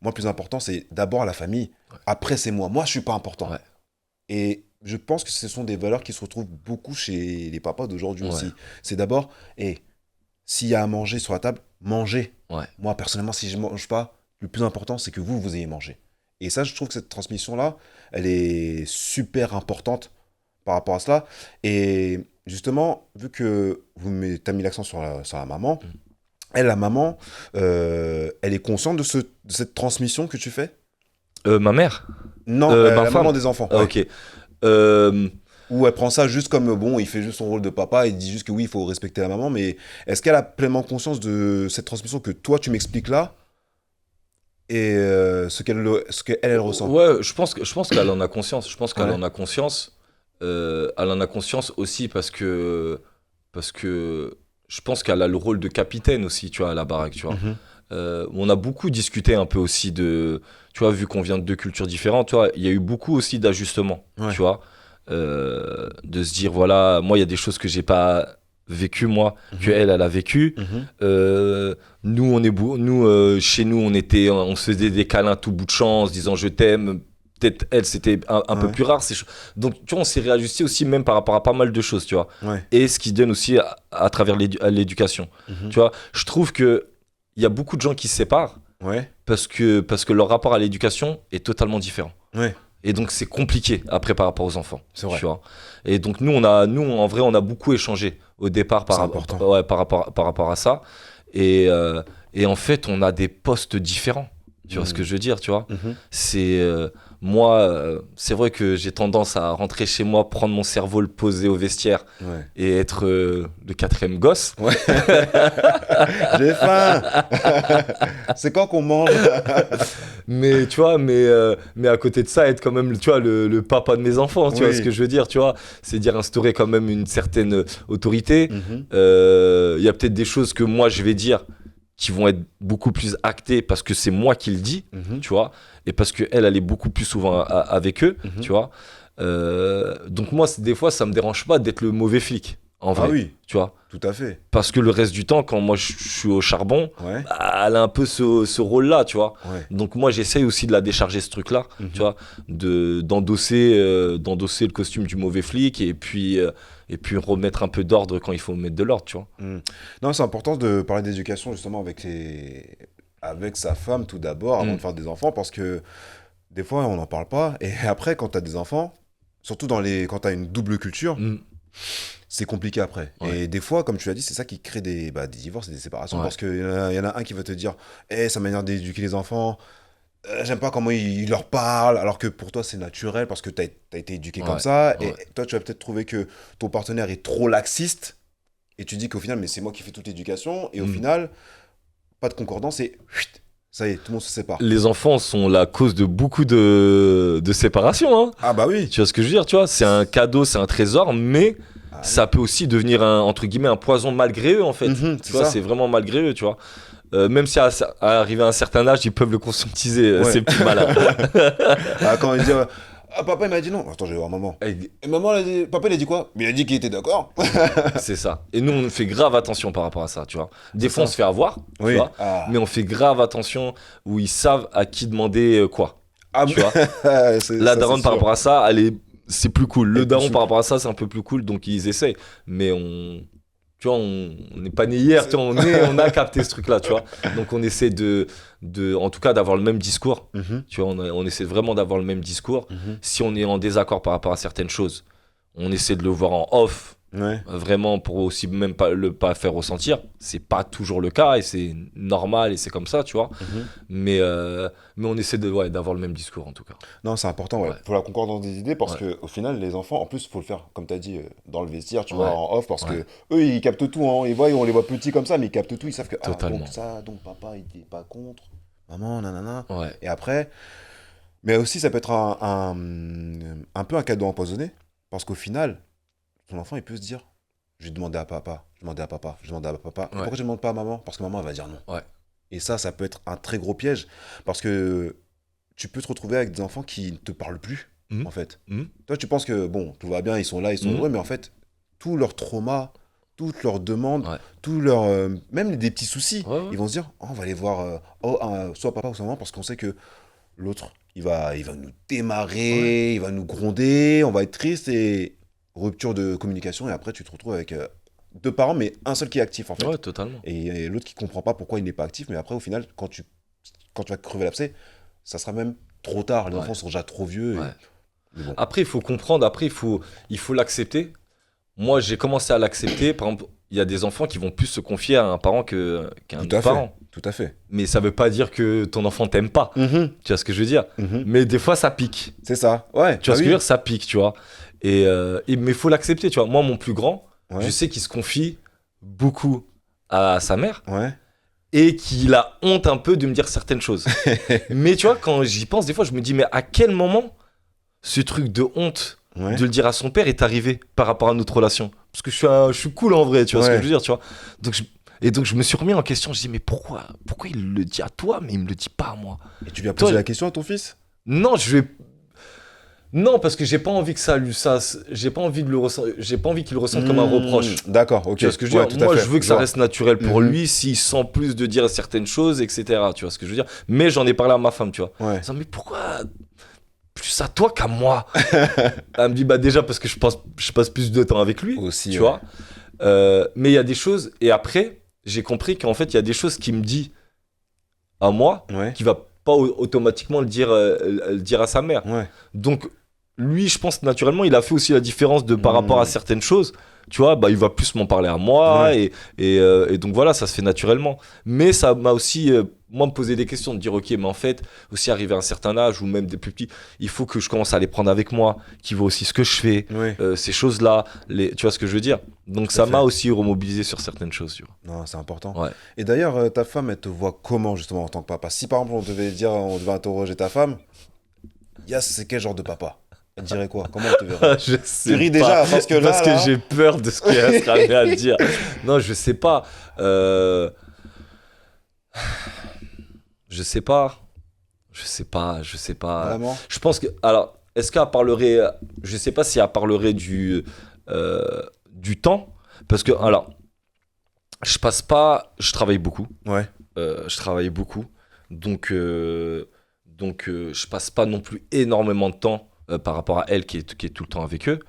S1: moi, le plus important, c'est d'abord la famille, après c'est moi. Moi, je suis pas important.
S2: Ouais.
S1: Et je pense que ce sont des valeurs qui se retrouvent beaucoup chez les papas d'aujourd'hui aussi. C'est d'abord, s'il y a à manger sur la table, mangez.
S2: Ouais.
S1: Moi, personnellement, si je ne mange pas, le plus important, c'est que vous ayez mangé. Et ça, je trouve que cette transmission-là, elle est super importante par rapport à cela. Et justement, vu que tu as mis l'accent sur la maman, la maman, elle est consciente de cette transmission que tu fais ?
S2: Ma mère ?
S1: Non, la maman des enfants.
S2: Ah, ok.
S1: Ou elle prend ça juste comme, il fait juste son rôle de papa, il dit juste que oui, il faut respecter la maman, mais est-ce qu'elle a pleinement conscience de cette transmission que toi, tu m'expliques là et ce qu'elle ressent ?
S2: Ouais, je pense qu'elle en a conscience. Je pense qu'elle en a conscience. Elle en a conscience aussi parce que je pense qu'elle a le rôle de capitaine aussi, tu vois, à la baraque, tu vois. On a beaucoup discuté un peu aussi de... Tu vois, vu qu'on vient de deux cultures différentes, tu vois, il y a eu beaucoup aussi d'ajustements, tu vois. De se dire, voilà, moi, il y a des choses que j'ai pas vécues, moi, que elle a vécues. Nous, chez nous, on se faisait des câlins tout bout de champ en se disant « je t'aime ». Peut-être elle, c'était un peu plus rare. Donc, tu vois, on s'est réajusté aussi même par rapport à pas mal de choses, tu vois. Et ce qui donne aussi à travers l'éducation. Tu vois, je trouve qu'il y a beaucoup de gens qui se séparent parce que leur rapport à l'éducation est totalement différent. Et donc, c'est compliqué après par rapport aux enfants.
S1: C'est vrai.
S2: Tu vois. Et donc, nous, en vrai, on a beaucoup échangé au départ par rapport à ça. Et en fait, on a des postes différents. Tu vois ce que je veux dire, tu vois. C'est... moi, c'est vrai que j'ai tendance à rentrer chez moi, prendre mon cerveau, le poser au vestiaire et être le quatrième gosse.
S1: J'ai faim. C'est quand qu'on mange?
S2: Mais tu vois, mais à côté de ça, être quand même, tu vois, le papa de mes enfants, tu vois ce que je veux dire, tu vois. C'est dire instaurer quand même une certaine autorité. Y a peut-être des choses que moi, je vais dire qui vont être beaucoup plus actées parce que c'est moi qui le dis, tu vois, et parce qu'elle est beaucoup plus souvent avec eux, tu vois. Donc moi, des fois, ça me dérange pas d'être le mauvais flic, en vrai, tu vois.
S1: Tout à fait.
S2: Parce que le reste du temps, quand moi je suis au charbon, elle a un peu ce rôle-là, tu vois. Donc moi, j'essaye aussi de la décharger, ce truc-là, tu vois, d'endosser le costume du mauvais flic et puis remettre un peu d'ordre quand il faut mettre de l'ordre, tu vois.
S1: Non, c'est important de parler d'éducation justement avec sa femme tout d'abord, avant de faire des enfants, parce que des fois, on n'en parle pas. Et après, quand tu as des enfants, surtout quand tu as une double culture, c'est compliqué après. Et des fois, comme tu l'as dit, c'est ça qui crée des divorces et des séparations, parce qu'il y en a un qui va te dire sa manière d'éduquer les enfants, j'aime pas comment il leur parle, alors que pour toi c'est naturel parce que tu as été éduqué comme ça, et toi tu vas peut-être trouver que ton partenaire est trop laxiste, et tu dis qu'au final, mais c'est moi qui fais toute l'éducation, et au final, pas de concordance, et ça y est, tout le monde se sépare.
S2: Les enfants sont la cause de beaucoup de séparations, hein.
S1: Ah bah oui.
S2: Tu vois ce que je veux dire, tu vois, c'est un cadeau, c'est un trésor, mais ça peut aussi devenir entre guillemets un poison malgré eux, en fait. Tu vois, c'est vraiment malgré eux, tu vois. Même si à arriver à un certain âge, ils peuvent le conscientiser, ces petits malades.
S1: Quand il dit papa il m'a dit non, attends, je vais voir maman. Et maman, papa il a dit quoi? Mais il a dit qu'il était d'accord.
S2: C'est ça. Et nous, on fait grave attention par rapport à ça, tu vois. Des fois, on se fait avoir, tu vois, mais on fait grave attention où ils savent à qui demander quoi.
S1: Ah,
S2: tu vois. La daronne par rapport à ça, c'est plus cool. Le daron par rapport à ça, c'est un peu plus cool, donc ils essayent. Mais tu vois, on n'est pas né hier, tu vois, on a capté ce truc-là, tu vois. Donc on essaie en tout cas, d'avoir le même discours. Tu vois, on essaie vraiment d'avoir le même discours. Si on est en désaccord par rapport à certaines choses, on essaie de le voir en off.
S1: Ouais.
S2: Vraiment pour aussi même pas faire ressentir. C'est pas toujours le cas et c'est normal et c'est comme ça, tu vois. Mais on essaie d'avoir le même discours en tout cas.
S1: Non, c'est important, ouais.
S2: Ouais.
S1: Faut la concordance des idées parce que au final, les enfants, en plus, faut le faire, comme tu as dit, dans le vestiaire, tu vois, en off, parce que eux, ils captent tout, hein. On les voit petits comme ça, mais ils captent tout, ils savent que,
S2: Totalement.
S1: donc papa, il est pas contre, maman, nanana.
S2: Ouais.
S1: Et après, mais aussi, ça peut être un peu un cadeau empoisonné, parce qu'au final, ton enfant, il peut se dire, je vais demander à papa, je vais demander à papa, je vais demander à papa.
S2: Ouais.
S1: Pourquoi je ne demande pas à maman? Parce que maman, elle va dire non.
S2: Ouais.
S1: Et ça peut être un très gros piège, parce que tu peux te retrouver avec des enfants qui ne te parlent plus, en fait. Toi, tu penses que, bon, tout va bien, ils sont là, ils sont heureux, mais en fait, tous leurs traumas, toutes leurs demandes, tous leurs, même des petits soucis, ils vont se dire, oh, on va aller voir soit papa ou soit maman, parce qu'on sait que l'autre, il va nous démarrer, il va nous gronder, on va être triste, et rupture de communication, et après, tu te retrouves avec 2 parents, mais un seul qui est actif, en fait.
S2: Ouais, totalement.
S1: Et l'autre qui comprend pas pourquoi il n'est pas actif, mais après, au final, quand tu vas crever l'abcès, ça sera même trop tard. Les enfants sont déjà trop vieux. Et...
S2: Bon. Après, il faut comprendre. Après, il faut l'accepter. Moi, j'ai commencé à l'accepter. Par exemple, il y a des enfants qui vont plus se confier à un parent qu'à un autre parent.
S1: Tout à fait.
S2: Mais ça veut pas dire que ton enfant t'aime pas. Tu vois ce que je veux dire? Mais des fois, ça pique.
S1: C'est ça. Ouais.
S2: Tu vois ce que je veux dire? Ça pique, tu vois. Mais il faut l'accepter, tu vois. Moi, mon plus grand, je sais qu'il se confie beaucoup à sa mère.
S1: Ouais.
S2: Et qu'il a honte un peu de me dire certaines choses. Mais tu vois, quand j'y pense, des fois, je me dis, mais à quel moment ce truc de honte de le dire à son père est arrivé par rapport à notre relation? Parce que je suis cool en vrai, tu vois ce que je veux dire, tu vois. Donc je me suis remis en question, je dis, mais pourquoi il le dit à toi, mais il me le dit pas à moi?
S1: Et tu lui as posé la question à ton fils?
S2: Non, non, parce que j'ai pas envie que j'ai pas envie qu'il le ressente comme un reproche.
S1: D'accord, ok.
S2: Tu vois ce que je veux dire? Moi, je veux que ça reste naturel pour lui, s'il sent plus de dire certaines choses, etc. Tu vois ce que je veux dire? Mais j'en ai parlé à ma femme, tu vois. En disant, mais pourquoi plus à toi qu'à moi? Elle me dit, bah déjà parce que je passe plus de temps avec lui,
S1: aussi,
S2: tu vois. Mais il y a des choses, et après, j'ai compris qu'en fait, il y a des choses qu'il me dit à moi, qui va pas automatiquement le dire à sa mère. Donc, lui, je pense naturellement, il a fait aussi la différence par rapport à certaines choses. Tu vois, bah, il va plus m'en parler à moi. Et donc voilà, ça se fait naturellement. Mais ça m'a aussi, moi, me poser des questions, de dire, ok, mais en fait, aussi arrivé à un certain âge, ou même des plus petits, il faut que je commence à les prendre avec moi, qui voient aussi ce que je fais, ces choses-là. Tu vois ce que je veux dire? Donc ça m'a aussi remobilisé sur certaines choses. Tu vois.
S1: Non, c'est important. Et d'ailleurs, ta femme, elle te voit comment, justement, en tant que papa? Si, par exemple, on devait interroger ta femme, Yas, c'est quel genre de papa? Elle dirait quoi? Comment elle te verrait?
S2: Je sais
S1: tu ris
S2: pas.
S1: déjà parce que
S2: j'ai peur de ce qu'elle sera amenée à dire. Non, je sais pas. Je sais pas.
S1: Vraiment?
S2: Je pense que, alors, est-ce qu'elle parlerait? Je sais pas si elle parlerait du temps, parce que alors, je travaille beaucoup. Je travaille beaucoup, donc je passe pas non plus énormément de temps par rapport à elle qui est tout le temps avec eux.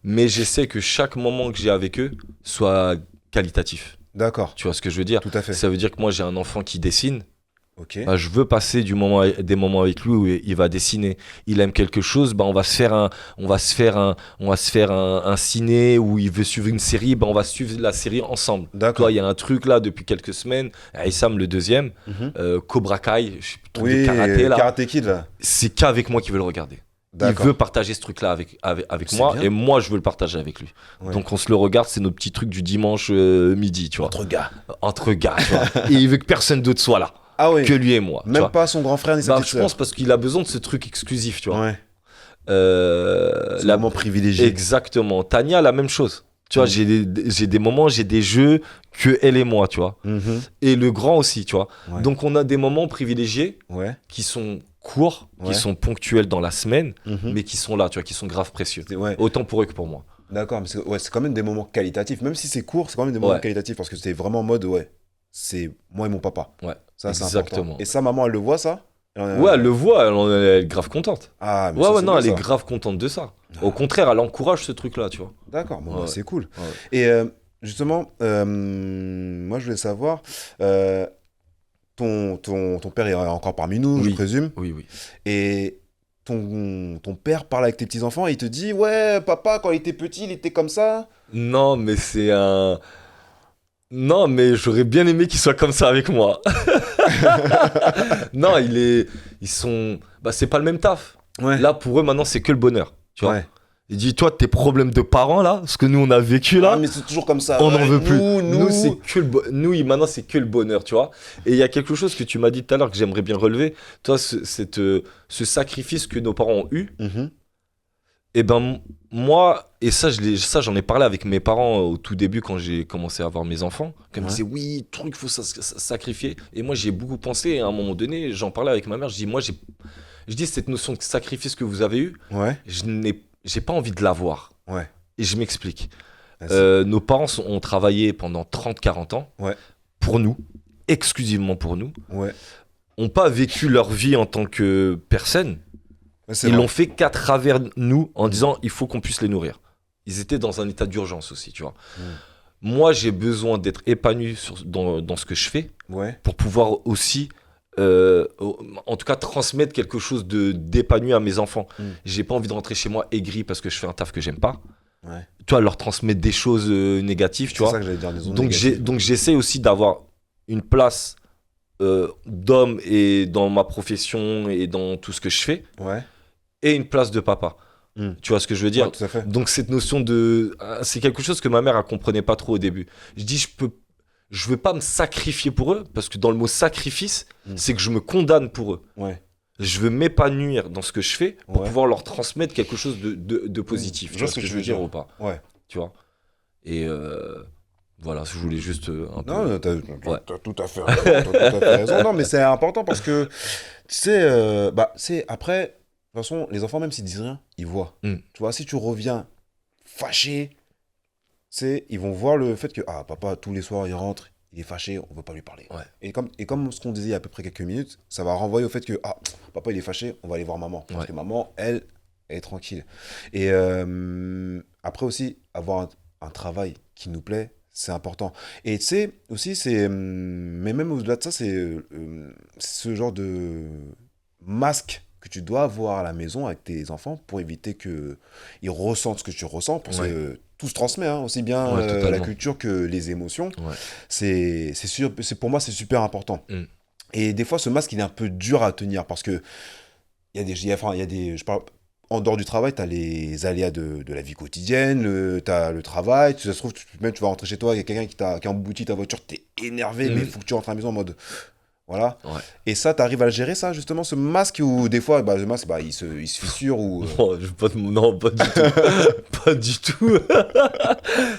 S2: Mais j'essaie que chaque moment que j'ai avec eux soit qualitatif.
S1: D'accord.
S2: Tu vois ce que je veux dire?
S1: Tout à fait.
S2: Ça veut dire que moi j'ai un enfant qui dessine.
S1: Bah,
S2: je veux passer des moments avec lui où il va dessiner. Il aime quelque chose, bah on va se faire un ciné, où il veut suivre une série, bah on va suivre la série ensemble.
S1: D'accord.
S2: Il y a un truc là depuis quelques semaines, Aïssam le deuxième, Cobra Kai, je sais plus, truc de karaté là.
S1: Karate Kid là.
S2: C'est qu'avec moi qu'il veut le regarder. Il veut partager ce truc là avec moi, bien. Et moi je veux le partager avec lui. Donc on se le regarde, c'est nos petits trucs du dimanche midi, tu vois. Entre gars, tu vois. Et il veut que personne d'autre soit là.
S1: Ah oui.
S2: Que lui et moi.
S1: Même pas son grand frère ni sa petite
S2: je
S1: sœur.
S2: pense parce qu'il a besoin de ce truc exclusif, tu vois.
S1: C'est un moment privilégié.
S2: Exactement. Tania, la même chose. Tu vois, j'ai des moments, j'ai des jeux que elle et moi, tu vois. Et le grand aussi, tu vois. Donc on a des moments privilégiés qui sont courts, qui sont ponctuels dans la semaine, mais qui sont là, tu vois, qui sont grave précieux. Autant pour eux que pour moi.
S1: D'accord, mais c'est quand même des moments qualitatifs. Même si c'est court, c'est quand même des moments qualitatifs parce que c'est vraiment en mode, c'est moi et mon papa.
S2: Ouais.
S1: Ça, c'est
S2: exactement.
S1: important. Et ça, maman, elle le voit, ça?
S2: Ouais, elle le voit, elle est grave contente.
S1: Ah, mais
S2: Ouais,
S1: ça,
S2: ouais,
S1: c'est
S2: non,
S1: bien,
S2: elle est
S1: ça.
S2: grave contente de ça. Au contraire, elle encourage ce truc-là, tu vois.
S1: D'accord, bon, bah,
S2: Ouais,
S1: c'est cool.
S2: ouais.
S1: Et justement, moi, je voulais savoir, euh, ton père est encore parmi nous, je
S2: Oui,
S1: présume.
S2: oui, oui.
S1: Et ton père parle avec tes petits-enfants et il te dit, ouais, papa, quand il était petit, il était comme ça.
S2: Non, mais c'est un... Non, mais j'aurais bien aimé qu'il soit comme ça avec moi. Non, ils sont... Bah, c'est pas le même taf.
S1: Ouais,
S2: Là, pour eux, maintenant, c'est que le bonheur, tu vois.
S1: ouais.
S2: Il dit, toi, tes problèmes de parents, là, ce que nous, on a vécu,
S1: Ah,
S2: là,
S1: mais c'est toujours comme ça.
S2: on n'en
S1: Ouais,
S2: veut plus.
S1: nous.
S2: C'est que maintenant, c'est que le bonheur, tu vois. Et il y a quelque chose que tu m'as dit tout à l'heure que j'aimerais bien relever. Toi, ce sacrifice que nos parents ont eu,
S1: Mhm.
S2: et ben, moi, et ça, j'en ai parlé avec mes parents au tout début quand j'ai commencé à avoir mes enfants. Quand ils me
S1: Ouais.
S2: disaient, oui, truc, faut sacrifier. Et moi, j'ai beaucoup pensé. Et à un moment donné, j'en parlais avec ma mère. Je dis, moi, je dis, cette notion de sacrifice que vous avez eue,
S1: Ouais,
S2: j'ai pas envie de l'avoir.
S1: ouais.
S2: Et je m'explique.
S1: Vas-y.
S2: Nos parents ont travaillé pendant 30-40 ans
S1: Ouais,
S2: pour nous, exclusivement pour nous,
S1: ouais.
S2: ont pas vécu leur vie en tant que personne.
S1: Ouais, c'est
S2: Ils
S1: vrai.
S2: l'ont fait qu'à travers nous en disant il faut qu'on puisse les nourrir. Ils étaient dans un état d'urgence aussi, tu vois.
S1: Mm.
S2: Moi, j'ai besoin d'être épanoui dans ce que je fais
S1: Ouais,
S2: pour pouvoir aussi, en tout cas, transmettre quelque chose d'épanoui à mes enfants.
S1: Mm.
S2: J'ai pas envie de rentrer chez moi aigri parce que je fais un taf que j'aime pas.
S1: ouais.
S2: Tu vois, leur transmettre des choses négatives, tu
S1: C'est
S2: vois.
S1: ça que j'allais dire, des ondes
S2: Donc
S1: négatives.
S2: j'essaie aussi d'avoir une place d'homme et dans ma profession et dans tout ce que je fais,
S1: Ouais.
S2: et une place de papa.
S1: Mm.
S2: Tu vois ce que je veux dire?
S1: Ouais, tout à fait.
S2: Donc cette notion de... C'est quelque chose que ma mère, elle comprenait pas trop au début. Je dis, je veux pas me sacrifier pour eux, parce que dans le mot sacrifice,
S1: Mm.
S2: c'est que je me condamne pour eux.
S1: Ouais.
S2: Je veux m'épanouir dans ce que je fais pour
S1: Ouais.
S2: pouvoir leur transmettre quelque chose de positif.
S1: Je
S2: Tu
S1: vois
S2: vois ce que je veux dire ou pas?
S1: Ouais.
S2: Tu vois? Et voilà, je voulais juste un peu...
S1: Non,
S2: Ouais.
S1: t'as tout à fait raison. T'as tout à fait raison. Non, mais c'est important parce que, tu sais, après, de toute façon, les enfants, même s'ils disent rien, ils voient.
S2: Mm.
S1: Tu vois, si tu reviens fâché, ils vont voir le fait que, ah, papa, tous les soirs, il rentre, il est fâché, on veut pas lui parler.
S2: Ouais.
S1: Et comme ce qu'on disait il y a à peu près quelques minutes, ça va renvoyer au fait que, ah, papa, il est fâché, on va aller voir maman. Parce
S2: Ouais.
S1: que maman, elle est tranquille. Et après aussi, avoir un travail qui nous plaît, c'est important. Et tu sais, aussi, mais même au-delà de ça, c'est ce genre de masque que tu dois avoir à la maison avec tes enfants pour éviter qu'ils ressentent ce que tu ressens, parce
S2: Ouais.
S1: que tout se transmet, hein, aussi bien
S2: Ouais,
S1: la
S2: totalement.
S1: culture que les émotions.
S2: Ouais.
S1: C'est sûr, pour moi, c'est super important.
S2: Mm.
S1: Et des fois, ce masque, il est un peu dur à tenir parce que je parle, en dehors du travail, tu as les aléas de la vie quotidienne, tu as le travail, ça se trouve, même tu vas rentrer chez toi, il y a quelqu'un qui a embouti ta voiture, tu es énervé, mais il faut que tu rentres à la maison en mode... Voilà.
S2: Ouais.
S1: Et ça, tu arrives à le gérer, ça, justement, ce masque, ou des fois, le masque, il se fissure, ou...
S2: Non, pas du tout. Pas du tout.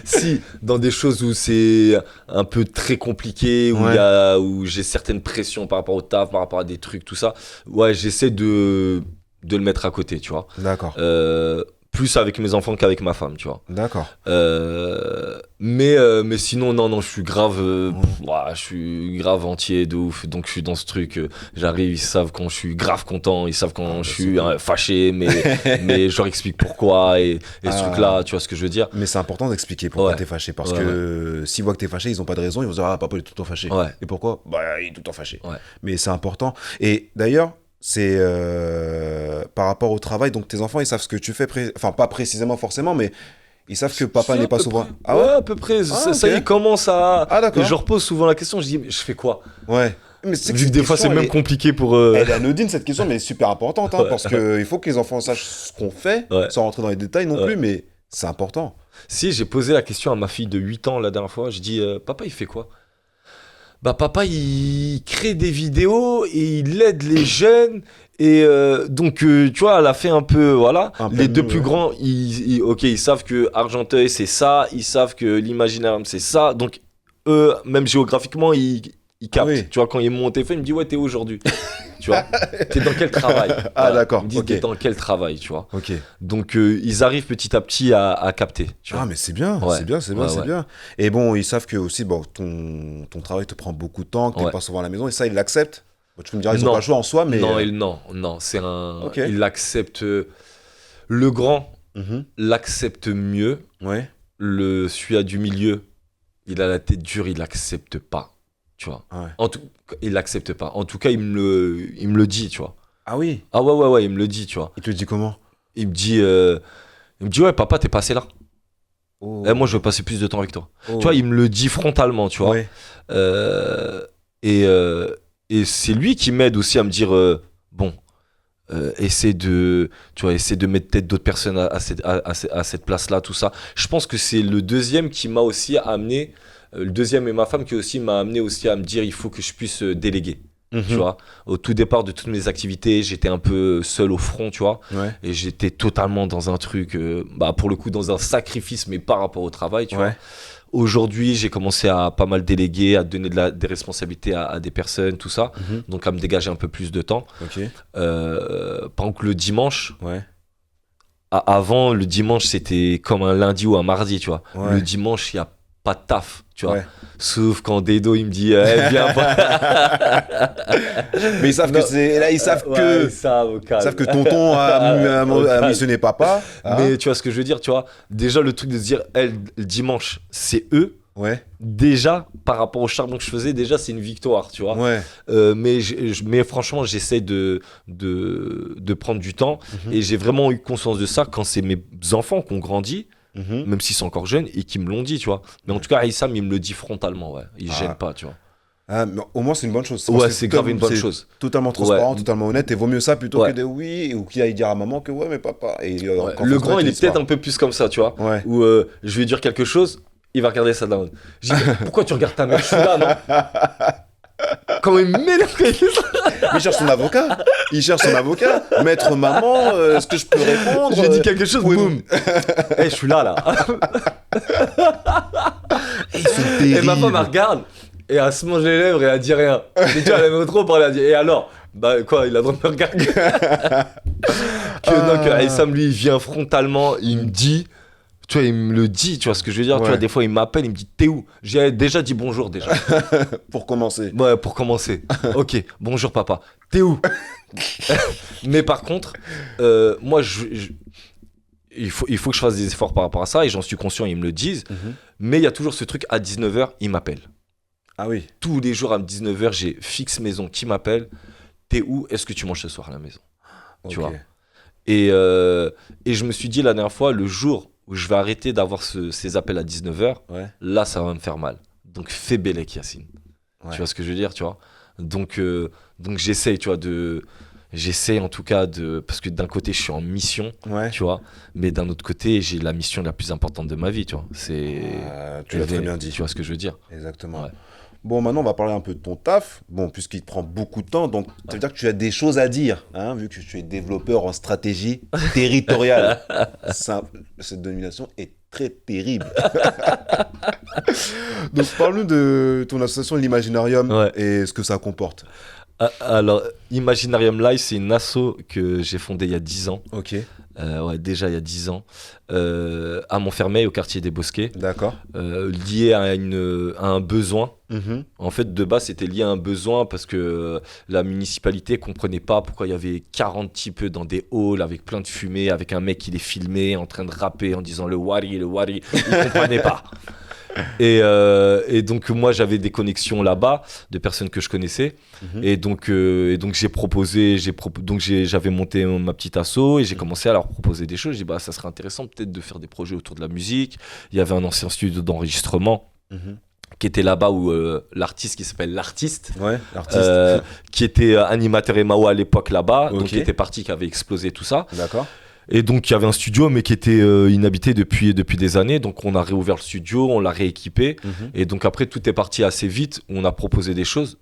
S2: Si, dans des choses où c'est un peu très compliqué, où,
S1: Ouais.
S2: où j'ai certaines pressions par rapport au taf, par rapport à des trucs, tout ça, ouais, j'essaie de le mettre à côté, tu vois.
S1: D'accord.
S2: Plus avec mes enfants qu'avec ma femme, tu vois.
S1: D'accord.
S2: Mais sinon, non, je suis grave,
S1: Ouais.
S2: ouah, je suis grave entier de ouf. Donc je suis dans ce truc, j'arrive, ils savent quand je suis grave content, ils savent quand
S1: Ah,
S2: je
S1: bah,
S2: suis
S1: c'est cool.
S2: fâché, mais je leur explique pourquoi et ce
S1: Ah.
S2: truc-là, tu vois ce que je veux dire?
S1: Mais c'est important d'expliquer pourquoi
S2: Ouais.
S1: t'es fâché. Parce
S2: Ouais,
S1: que s'ils voient que t'es fâché, ils ont pas de raison. Ils vont se dire, ah, papa, il est tout le temps fâché.
S2: Ouais.
S1: Et pourquoi? Bah, il est tout le temps fâché.
S2: Ouais.
S1: Mais c'est important. Et d'ailleurs, c'est par rapport au travail. Donc, tes enfants, ils savent ce que tu fais. Enfin, pas précisément forcément, mais ils savent que papa
S2: Si,
S1: n'est
S2: à
S1: pas
S2: peu
S1: souvent.
S2: près.
S1: Ah ouais?
S2: À peu près. Ça,
S1: ok.
S2: ils commencent à.
S1: Ah, d'accord.
S2: Et je leur pose souvent la question, je dis, mais je fais quoi?
S1: Ouais. Mais c'est
S2: Vu que des fois, c'est même compliqué pour eux.
S1: Elle est anodine, cette question, mais elle est super importante. Hein,
S2: Ouais.
S1: parce qu'il faut que les enfants sachent ce qu'on fait,
S2: Ouais.
S1: sans rentrer dans les détails non
S2: Ouais.
S1: plus, mais c'est important.
S2: Si, j'ai posé la question à ma fille de 8 ans la dernière fois. Je dis, papa, il fait quoi? Bah, papa, il crée des vidéos et il aide les jeunes. Et donc, tu vois, elle a fait un peu, voilà.
S1: Un peu
S2: Les deux
S1: mieux,
S2: plus
S1: ouais.
S2: grands, ok, ils savent que Argenteuil, c'est ça. Ils savent que l'Imaginarium, c'est ça. Donc, eux, même géographiquement, ils captent.
S1: oui.
S2: Tu vois, quand ils m'ont au téléphone, ils me disent, ouais, t'es où aujourd'hui? Tu vois, t'es dans quel travail?
S1: Ah,
S2: Voilà.
S1: d'accord,
S2: Ils me disent,
S1: ok.
S2: t'es dans quel travail, tu vois.
S1: Ok.
S2: Donc, ils arrivent petit à petit à capter. Tu vois.
S1: Ah, mais c'est bien,
S2: Ouais.
S1: c'est bien, c'est bien,
S2: Ouais,
S1: c'est
S2: ouais.
S1: bien. Et bon, ils savent que aussi, bon, ton travail te prend beaucoup de temps, que t'es
S2: Ouais.
S1: pas souvent à la maison, et ça, ils l'acceptent. Tu me diras, ils n'ont pas le choix en soi, mais...
S2: Non, c'est un... Okay. Il l'accepte... Le grand l'accepte mieux.
S1: Ouais.
S2: Celui du milieu, il a la tête dure, il l'accepte pas, tu vois.
S1: Ouais.
S2: Il l'accepte pas. En tout cas, il me le dit, tu vois.
S1: Ah oui.
S2: Ah ouais, il me le dit, tu vois.
S1: Il te le dit comment? Il me
S2: dit ouais, papa, t'es pas assez là. Oh. Moi, je veux passer plus de temps avec toi. Oh. Tu vois, il me le dit frontalement, tu vois.
S1: Ouais.
S2: Et c'est lui qui m'aide aussi à me dire bon, essaie de mettre peut-être d'autres personnes à cette place-là, tout ça. Je pense que c'est le deuxième qui m'a aussi amené, le deuxième et ma femme qui aussi m'a amené aussi à me dire il faut que je puisse déléguer. Tu vois, au tout départ de toutes mes activités, j'étais un peu seul au front, tu vois, et j'étais totalement dans un truc, pour le coup, dans un sacrifice, mais par rapport au travail, tu vois. Aujourd'hui, j'ai commencé à pas mal déléguer, à donner des responsabilités à des personnes, tout ça, donc à me dégager un peu plus de temps.
S1: Okay.
S2: Par exemple, le dimanche, avant, le dimanche, c'était comme un lundi ou un mardi, tu vois. Le dimanche, il n'y a pas de taf, tu vois. Sauf quand Dedo il me dit viens pas.
S1: Mais ils savent que c'est là, ils savent que tonton a missionné papa.
S2: Mais tu vois ce que je veux dire, tu vois. Déjà le truc de se dire le dimanche, c'est eux. Déjà par rapport au charbon que je faisais, déjà c'est une victoire, tu vois. Mais franchement, j'essaie de prendre du temps et j'ai vraiment eu conscience de ça quand c'est mes enfants qui ont grandi. Même s'ils sont encore jeunes et qui me l'ont dit, tu vois. Mais en tout cas, Aïssam, il me le dit frontalement, il gêne pas, tu vois.
S1: Mais au moins, c'est une bonne chose.
S2: C'est grave une bonne chose.
S1: Totalement transparent, totalement honnête, et vaut mieux ça plutôt que de oui, ou qu'il aille dire à maman que mais papa. Et,
S2: le grand, il est peut-être un peu plus comme ça, tu vois. Où je vais dire quelque chose, il va regarder ça down. Je dis, pourquoi tu regardes ta mère? Je suis là, non? Quand il m'énerve.
S1: Il cherche son avocat. Maître, maman, est-ce que je peux répondre?
S2: J'ai dit quelque chose, boum. Je suis là. Et ma femme, elle regarde. Et elle se mange les lèvres et elle dit rien. Et tu vois, elle aimerait trop parler. Elle dit, et alors? Quoi, il a le droit de me regarder. Donc, Aïssam, lui, il vient frontalement, il me dit. Tu vois, il me le dit, tu vois ce que je veux dire. Tu vois, des fois, il m'appelle, il me dit, t'es où? J'ai déjà dit bonjour, déjà.
S1: Pour commencer.
S2: Ouais, pour commencer. Ok, bonjour, papa. T'es où? Mais par contre, moi, il faut que je fasse des efforts par rapport à ça, et j'en suis conscient, ils me le disent. Mais il y a toujours ce truc, à 19h, il m'appelle.
S1: Ah oui.
S2: Tous les jours, à 19h, j'ai fixe maison qui m'appelle. T'es où? Est-ce que tu manges ce soir à la maison? Tu vois. Et je me suis dit la dernière fois, le jour où je vais arrêter d'avoir ces appels à 19h, là, ça va me faire mal. Donc, fais Bélec, Yacine. Tu vois ce que je veux dire, tu vois. Donc j'essaye, tu vois, j'essaye en tout cas parce que d'un côté, je suis en mission, tu vois, mais d'un autre côté, j'ai la mission la plus importante de ma vie, tu vois.
S1: Tu l'as très bien dit.
S2: Tu vois ce que je veux dire.
S1: Exactement. Bon, maintenant, on va parler un peu de ton taf. Bon, puisqu'il te prend beaucoup de temps, donc ça veut dire que tu as des choses à dire, hein, vu que tu es développeur en stratégie territoriale. Cette dénomination est très terrible. Donc, parle-nous de ton association l'Imaginarium et ce que ça comporte.
S2: Alors, Imaginarium Live, c'est une asso que j'ai fondée il y a 10 ans.
S1: Ok.
S2: Déjà il y a 10 ans, à Montfermeil, au quartier des Bosquets.
S1: D'accord.
S2: Lié à un besoin. En fait, de base, c'était lié à un besoin parce que la municipalité comprenait pas pourquoi il y avait 40 types dans des halls avec plein de fumée, avec un mec qui les filmait en train de rapper en disant le wari. Ils comprenaient pas. Et donc moi j'avais des connexions là-bas de personnes que je connaissais et donc j'ai proposé j'avais monté ma petite asso et j'ai commencé à leur proposer des choses. J'ai dit ça serait intéressant peut-être de faire des projets autour de la musique. Il y avait un ancien studio d'enregistrement qui était là-bas où l'artiste qui s'appelle l'artiste, qui était animateur Emao à l'époque là-bas, donc qui était parti, qui avait explosé tout ça.
S1: D'accord.
S2: Et donc il y avait un studio mais qui était inhabité depuis des années, donc on a réouvert le studio, on l'a rééquipé et donc après tout est parti assez vite, on a proposé des choses.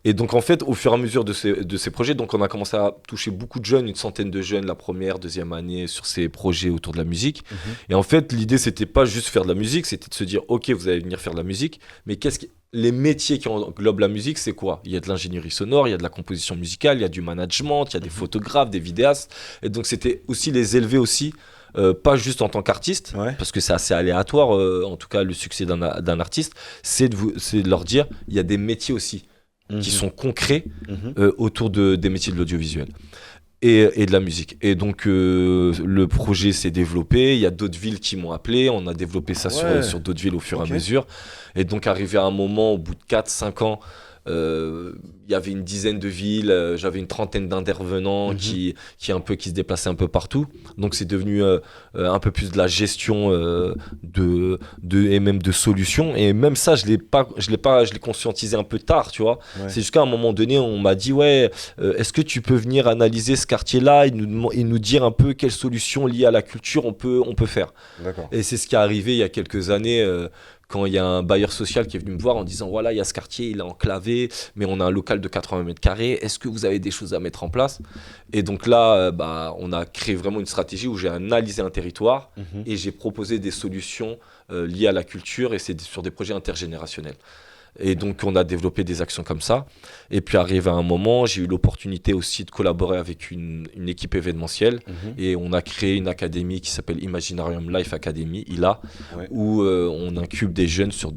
S2: Et donc en fait au fur et à mesure de ces projets, donc on a commencé à toucher beaucoup de jeunes, une centaine de jeunes la première, deuxième année sur ces projets autour de la musique. Et en fait l'idée c'était pas juste faire de la musique, c'était de se dire ok vous allez venir faire de la musique, mais les métiers qui englobent la musique, c'est quoi? Il y a de l'ingénierie sonore, il y a de la composition musicale, il y a du management, il y a des photographes, des vidéastes. Et donc, c'était aussi les élever aussi, pas juste en tant qu'artiste, parce que c'est assez aléatoire, en tout cas, le succès d'un artiste, c'est de leur dire, il y a des métiers aussi qui sont concrets
S1: Mhm.
S2: autour des métiers de l'audiovisuel. Et de la musique. Et donc, le projet s'est développé. Il y a d'autres villes qui m'ont appelé. On a développé ça
S1: Ouais.
S2: sur d'autres villes au fur et
S1: Ok.
S2: à mesure. Et donc, arrivé à un moment, au bout de 4 5 ans, il y avait une dizaine de villes. J'avais une trentaine d'intervenants
S1: Mhm.
S2: qui se déplaçaient un peu partout. Donc, c'est devenu un peu plus de la gestion et même de solutions. Et même ça, je l'ai conscientisé un peu tard, tu vois.
S1: Ouais.
S2: C'est jusqu'à un moment donné, on m'a dit, ouais, est-ce que tu peux venir analyser ce quartier-là et nous dire un peu quelles solutions liées à la culture on peut faire.
S1: D'accord.
S2: Et c'est ce qui est arrivé il y a quelques années quand il y a un bailleur social qui est venu me voir en disant voilà, il y a ce quartier, il est enclavé, mais on a un local de 80 mètres carrés, est-ce que vous avez des choses à mettre en place? Et donc là, on a créé vraiment une stratégie où j'ai analysé un territoire
S1: Mhm.
S2: et j'ai proposé des solutions liées à la culture et c'est sur des projets intergénérationnels. Et donc, on a développé des actions comme ça. Et puis, arrivé à un moment, j'ai eu l'opportunité aussi de collaborer avec une équipe événementielle.
S1: Mhm.
S2: Et on a créé une académie qui s'appelle Imaginarium Life Academy, ILA,
S1: Ouais.
S2: où on incube des jeunes sur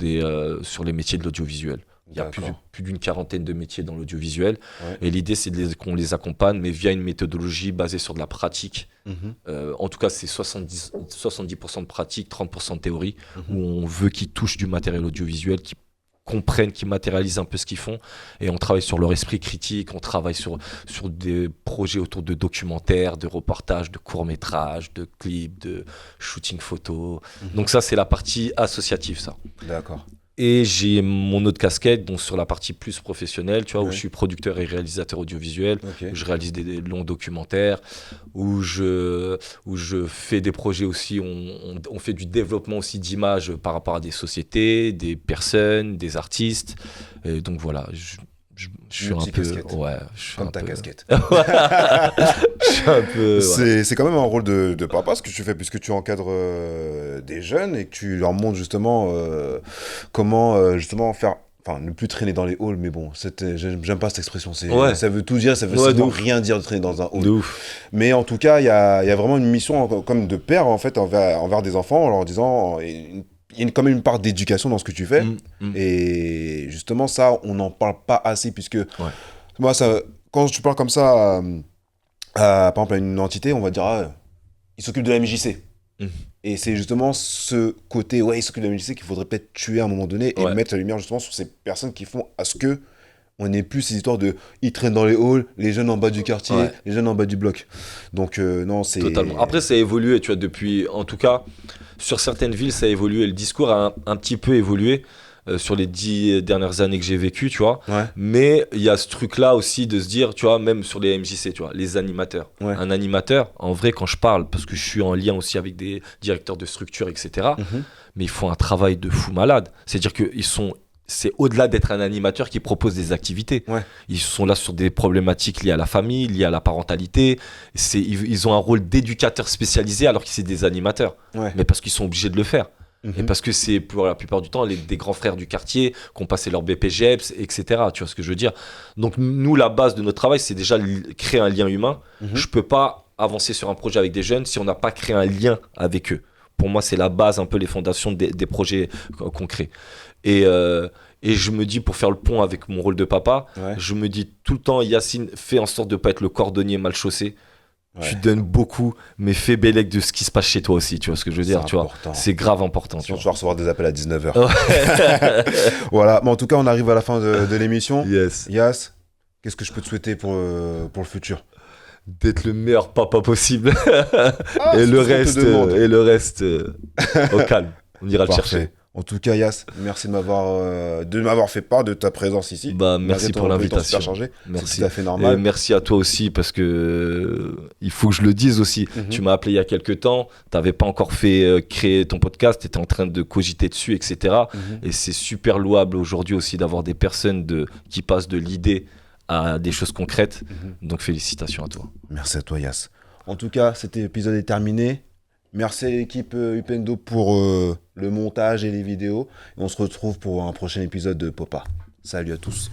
S2: sur les métiers de l'audiovisuel. Il y a
S1: D'accord.
S2: plus d'une quarantaine de métiers dans l'audiovisuel.
S1: Ouais.
S2: Et l'idée, c'est qu'on les accompagne, mais via une méthodologie basée sur de la pratique.
S1: Mhm.
S2: En tout cas, c'est 70% de pratique, 30% de théorie,
S1: Mhm.
S2: où on veut qu'ils touchent du matériel audiovisuel, qu'ils comprennent, qu'ils matérialisent un peu ce qu'ils font. Et on travaille sur leur esprit critique, on travaille sur des projets autour de documentaires, de reportages, de courts-métrages, de clips, de shooting photo.
S1: Mhm.
S2: Donc ça, c'est la partie associative, ça.
S1: D'accord.
S2: Et j'ai mon autre casquette, donc sur la partie plus professionnelle, tu vois, où
S1: Ouais.
S2: je suis producteur et réalisateur audiovisuel,
S1: Ok.
S2: où je réalise des longs documentaires, où je fais des projets aussi, on fait du développement aussi d'images par rapport à des sociétés, des personnes, des artistes. Et donc voilà, je suis un peu...
S1: Multi-casquette.
S2: Ouais, je suis
S1: Comme
S2: un
S1: ta
S2: peu...
S1: casquette.
S2: Je suis un peu... ouais.
S1: C'est quand même un rôle de papa ce que tu fais, puisque tu encadres des jeunes et que tu leur montres justement comment justement faire. Enfin, ne plus traîner dans les halls, mais bon, j'aime pas cette expression.
S2: Ouais.
S1: Ça veut tout dire, ça veut
S2: Ouais, de
S1: seulement
S2: ouf.
S1: rien dire de traîner dans un hall.
S2: De ouf.
S1: Mais en tout cas, il y a vraiment une mission comme de père en fait envers des enfants en leur disant il y a quand même une part d'éducation dans ce que tu fais. Et justement, ça, on n'en parle pas assez, puisque moi, ça, quand tu parles comme ça, par exemple, à une entité, on va dire, ah, il s'occupe de la MJC.
S2: Mm.
S1: Et c'est justement ce côté, ouais, il s'occupe de la MJC qu'il faudrait peut-être tuer à un moment donné et
S2: Ouais.
S1: mettre la lumière justement sur ces personnes qui font à ce que on n'ait plus ces histoires de ils traînent dans les halls, les jeunes en bas du quartier,
S2: Ouais.
S1: les jeunes en bas du bloc. Donc, non, c'est.
S2: Totalement. Après, ça a évolué, tu vois, depuis... En tout cas, sur certaines villes, ça a évolué. Le discours a un petit peu évolué sur les 10 dernières années que j'ai vécues, tu vois.
S1: Ouais,
S2: Mais il y a ce truc-là aussi de se dire, tu vois, même sur les MJC, tu vois, les animateurs.
S1: ouais.
S2: Un animateur, en vrai, quand je parle, parce que je suis en lien aussi avec des directeurs de structure, etc.,
S1: Mhm.
S2: mais ils font un travail de fou malade. C'est-à-dire c'est au-delà d'être un animateur qui propose des activités.
S1: Ouais.
S2: Ils sont là sur des problématiques liées à la famille, liées à la parentalité. Ils ont un rôle d'éducateur spécialisé alors que c'est des animateurs.
S1: Ouais.
S2: Mais parce qu'ils sont obligés de le faire.
S1: Mhm.
S2: Et parce que c'est pour la plupart du temps des grands frères du quartier qui ont passé leur BPGEPS, etc. Tu vois ce que je veux dire? Donc nous, la base de notre travail, c'est déjà créer un lien humain.
S1: Mhm.
S2: Je peux pas avancer sur un projet avec des jeunes si on n'a pas créé un lien avec eux. Pour moi, c'est la base, un peu les fondations des projets qu'on crée. Et je me dis, pour faire le pont avec mon rôle de papa,
S1: Ouais.
S2: je me dis tout le temps, Yacine, fais en sorte de ne pas être le cordonnier mal chaussé.
S1: Ouais.
S2: Tu donnes beaucoup, mais fais bélec de ce qui se passe chez toi aussi, tu vois ce que je veux dire, tu vois.
S1: Important.
S2: C'est grave important.
S1: Sinon,
S2: Tu
S1: tu vas recevoir des appels à 19h.
S2: vois.
S1: Voilà, mais en tout cas, on arrive à la fin de l'émission.
S2: Yes.
S1: Yas, qu'est-ce que je peux te souhaiter pour le futur?
S2: D'être le meilleur papa possible.
S1: Ah,
S2: et,
S1: c'est
S2: le
S1: ce qu'on te
S2: reste,
S1: demande.
S2: Au calme. On ira le
S1: Parfait.
S2: chercher.
S1: En tout cas, Yas, merci de m'avoir fait part de ta présence ici.
S2: Bah,
S1: Malgré
S2: merci
S1: ton
S2: pour
S1: emploi du temps
S2: l'invitation.
S1: super chargé. C'est
S2: Merci.
S1: tout à fait
S2: Et
S1: normal.
S2: merci à toi aussi parce que il faut que je le dise aussi.
S1: Mhm.
S2: Tu m'as appelé il y a quelques temps, tu n'avais pas encore fait créer ton podcast, tu étais en train de cogiter dessus, etc.
S1: Mhm.
S2: Et c'est super louable aujourd'hui aussi d'avoir des personnes qui passent de l'idée à des choses concrètes.
S1: Mhm.
S2: Donc félicitations à toi.
S1: Merci à toi, Yas. En tout cas, cet épisode est terminé. Merci à l'équipe Upendo pour le montage et les vidéos. Et on se retrouve pour un prochain épisode de Popa. Salut à tous.